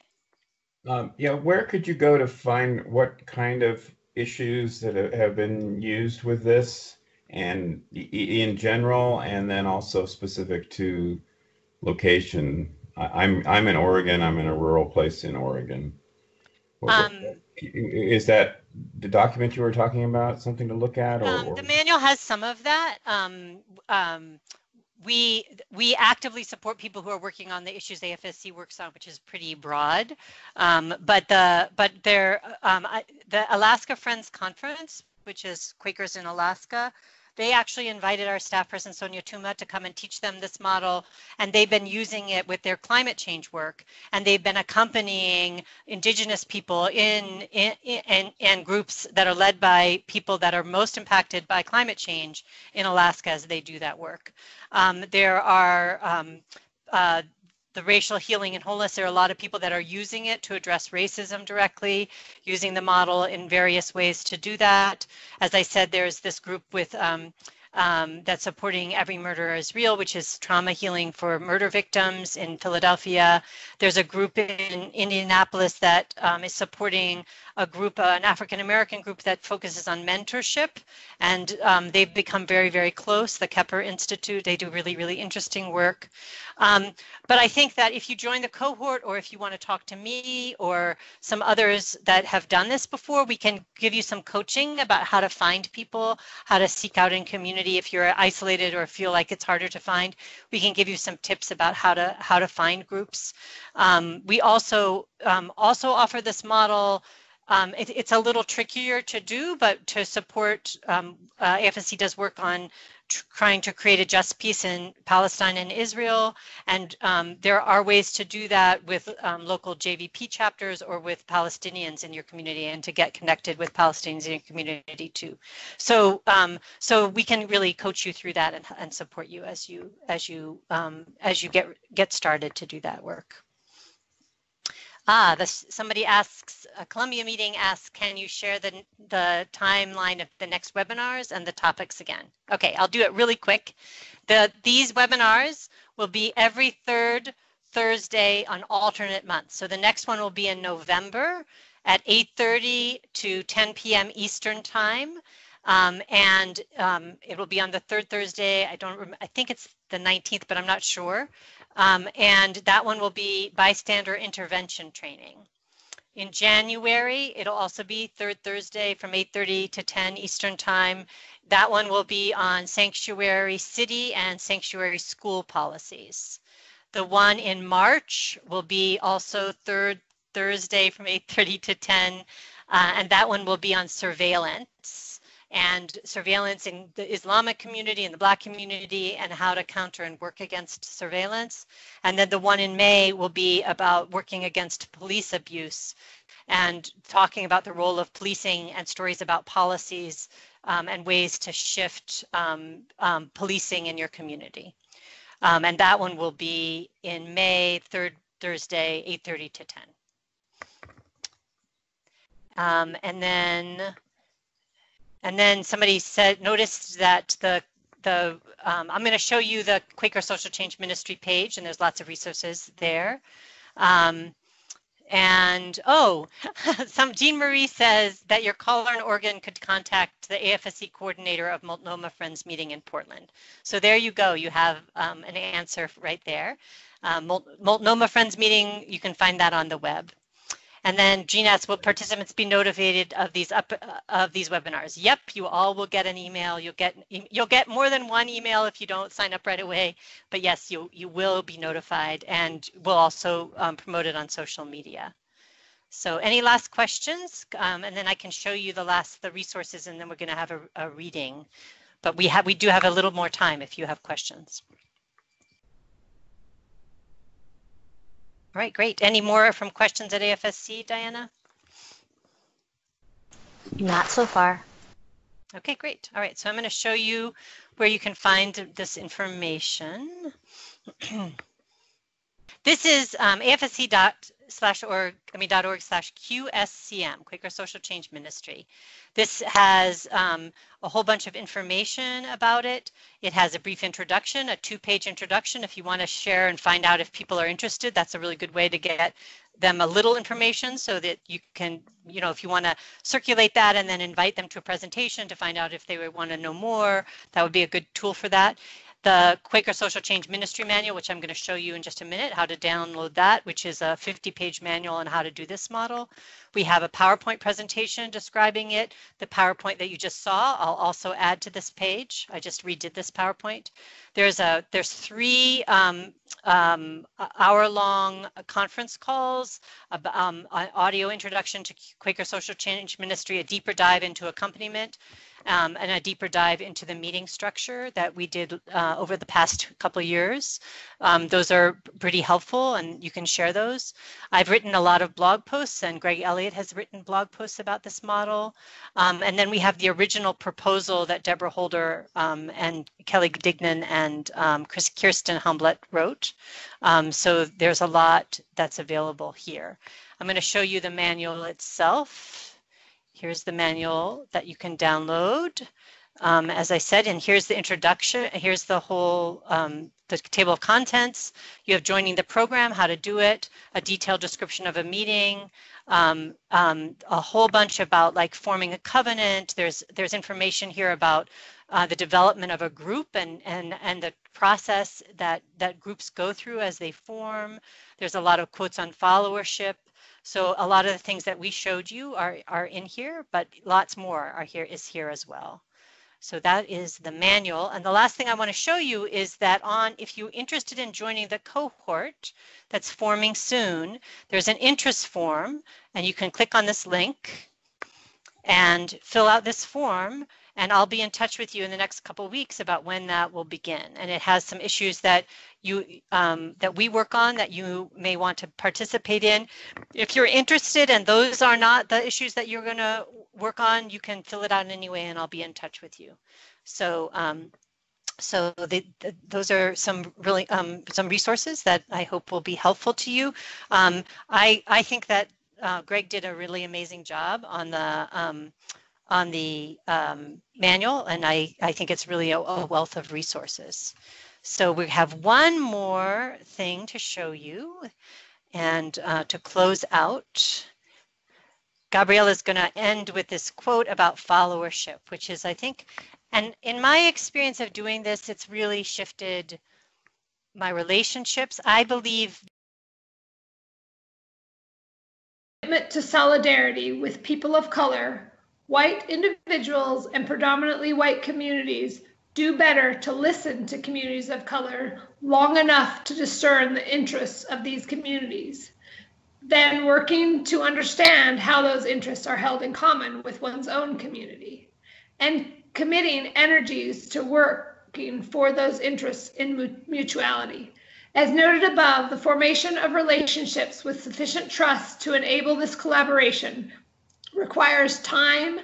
Yeah, where could you go to find what kind of issues that have been used with this, and in general, and then also specific to location? I'm in Oregon. I'm in a rural place in Oregon. Is that the document you were talking about something to look at? Or? The manual has some of that. We actively support people who are working on the issues AFSC works on, which is pretty broad. But the Alaska Friends Conference, which is Quakers in Alaska, they actually invited our staff person, Sonia Tuma, to come and teach them this model. And they've been using it with their climate change work. And they've been accompanying Indigenous people in groups that are led by people that are most impacted by climate change in Alaska as they do that work. There are the racial healing and wholeness. There are a lot of people that are using it to address racism directly, using the model in various ways to do that. As I said, there's this group with that's supporting Every Murder is Real, which is trauma healing for murder victims in Philadelphia. There's a group in Indianapolis that is supporting a group, an African-American group that focuses on mentorship, and they've become very, very close. The Kepper Institute, they do really, really interesting work. But I think that if you join the cohort, or if you want to talk to me or some others that have done this before, we can give you some coaching about how to find people, how to seek out in community. If you're isolated or feel like it's harder to find, we can give you some tips about how to find groups. We also offer this model. It's a little trickier to do, but to support, AFSC does work on trying to create a just peace in Palestine and Israel, and there are ways to do that with local JVP chapters or with Palestinians in your community, and to get connected with Palestinians in your community too. So so we can really coach you through that and support you as you get started to do that work. Somebody asks, a Columbia meeting asks, can you share the timeline of the next webinars and the topics again? Okay, I'll do it really quick. These webinars will be every third Thursday on alternate months. So the next one will be in November at 8:30 to 10 p.m. Eastern time. And it will be on the third Thursday. I think it's the 19th, but I'm not sure. And that one will be bystander intervention training. In January, it'll also be third Thursday from 8:30 to 10 Eastern time. That one will be on sanctuary city and sanctuary school policies. The one in March will be also third Thursday from 8:30 to 10, and that one will be on surveillance in the Islamic community and the Black community, and how to counter and work against surveillance. And then the one in May will be about working against police abuse and talking about the role of policing and stories about policies and ways to shift policing in your community. And that one will be in May, third Thursday, 8:30 to 10. And then somebody noticed that I'm going to show you the Quaker Social Change Ministry page, and there's lots of resources there. Jean Marie says that your caller in Oregon could contact the AFSC coordinator of Multnomah Friends meeting in Portland. So there you go. You have an answer right there. Multnomah Friends meeting, you can find that on the web. And then Jean asks, will participants be notified of these webinars? Yep, you all will get an email. You'll get more than one email if you don't sign up right away. But yes, you will be notified, and we'll also promote it on social media. So any last questions? And then I can show you the resources, and then we're going to have a reading. But we do have a little more time if you have questions. All right, great. Any more from questions at AFSC, Diana? Not so far. Okay, great. All right, so I'm going to show you where you can find this information. This is AFSC.org/QSCM, Quaker Social Change Ministry. This has a whole bunch of information about it. It has a brief introduction, a 2-page introduction. If you want to share and find out if people are interested, that's a really good way to get them a little information, so that you can, if you want to circulate that and then invite them to a presentation to find out if they would want to know more, that would be a good tool for that. The Quaker Social Change Ministry Manual, which I'm going to show you in just a minute, how to download that, which is a 50-page manual on how to do this model. We have a PowerPoint presentation describing it. The PowerPoint that you just saw, I'll also add to this page. I just redid this PowerPoint. There's 3 hour-long conference calls, an audio introduction to Quaker Social Change Ministry, a deeper dive into accompaniment, and a deeper dive into the meeting structure that we did over the past couple of years. Those are pretty helpful, and you can share those. I've written a lot of blog posts, and Greg Elliott has written blog posts about this model. And then we have the original proposal that Deborah Holder and Kelly Dignan and Kirsten Humblett wrote. So there's a lot that's available here. I'm going to show you the manual itself. Here's the manual that you can download. as I said, and here's the introduction. Here's the whole the table of contents. You have joining the program, how to do it, a detailed description of a meeting, a whole bunch about like forming a covenant. There's information here about the development of a group and the process that groups go through as they form. There's a lot of quotes on followership. So a lot of the things that we showed you are in here, but lots more is here as well. So that is the manual. And the last thing I want to show you is that if you're interested in joining the cohort that's forming soon, there's an interest form, and you can click on this link and fill out this form, and I'll be in touch with you in the next couple of weeks about when that will begin. And it has some issues that that we work on that you may want to participate in. If you're interested and those are not the issues that you're going to work on, you can fill it out anyway, and I'll be in touch with you. So those are some really some resources that I hope will be helpful to you. I think that Greg did a really amazing job on the manual, and I think it's really a wealth of resources. So we have one more thing to show you, and to close out, Gabrielle is going to end with this quote about followership, which is, I think, and in my experience of doing this, it's really shifted my relationships. I believe commitment to solidarity with people of color, white individuals, and predominantly white communities do better to listen to communities of color long enough to discern the interests of these communities, than working to understand how those interests are held in common with one's own community, and committing energies to working for those interests in mutuality. As noted above, the formation of relationships with sufficient trust to enable this collaboration requires time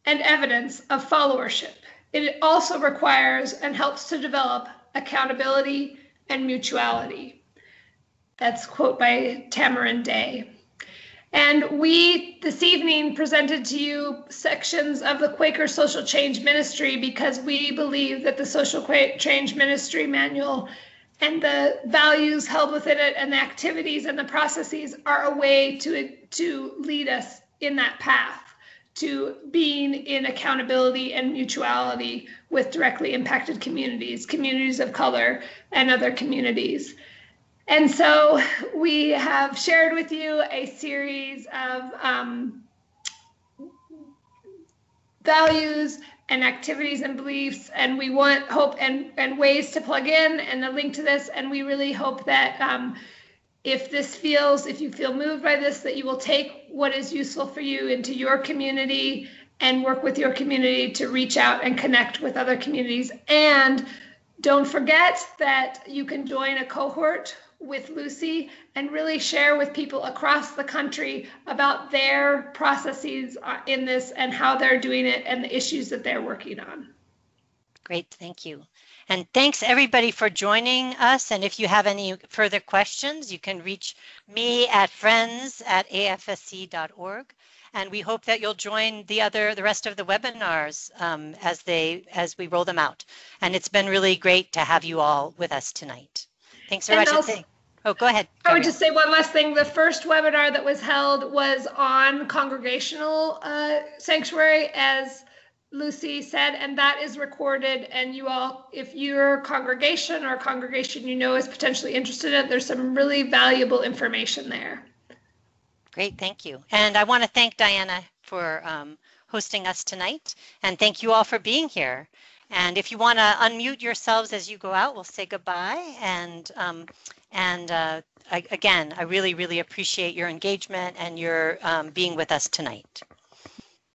and evidence of followership. It also requires and helps to develop accountability and mutuality. That's a quote by Tamarin Day. And we, this evening, presented to you sections of the Quaker Social Change Ministry because we believe that the Social Change Ministry Manual and the values held within it and the activities and the processes are a way to lead us in that path to being in accountability and mutuality with directly impacted communities, communities of color, and other communities. And so we have shared with you a series of values and activities and beliefs, and we want hope and ways to plug in and a link to this. And we really hope that if you feel moved by this, that you will take what is useful for you into your community and work with your community to reach out and connect with other communities. And don't forget that you can join a cohort with Lucy and really share with people across the country about their processes in this and how they're doing it and the issues that they're working on. Great, thank you. And thanks everybody for joining us. And if you have any further questions, you can reach me at friends@afsc.org. And we hope that you'll join the rest of the webinars as we roll them out. And it's been really great to have you all with us tonight. Thanks very much. Oh, go ahead. I would just say one last thing. The first webinar that was held was on congregational sanctuary, as Lucy said, and that is recorded. And you all, if your congregation or a congregation you know is potentially interested in it, there's some really valuable information there. Great, thank you. And I want to thank Diana for hosting us tonight. And thank you all for being here. And if you want to unmute yourselves as you go out, we'll say goodbye. And again, I really, really appreciate your engagement and your being with us tonight.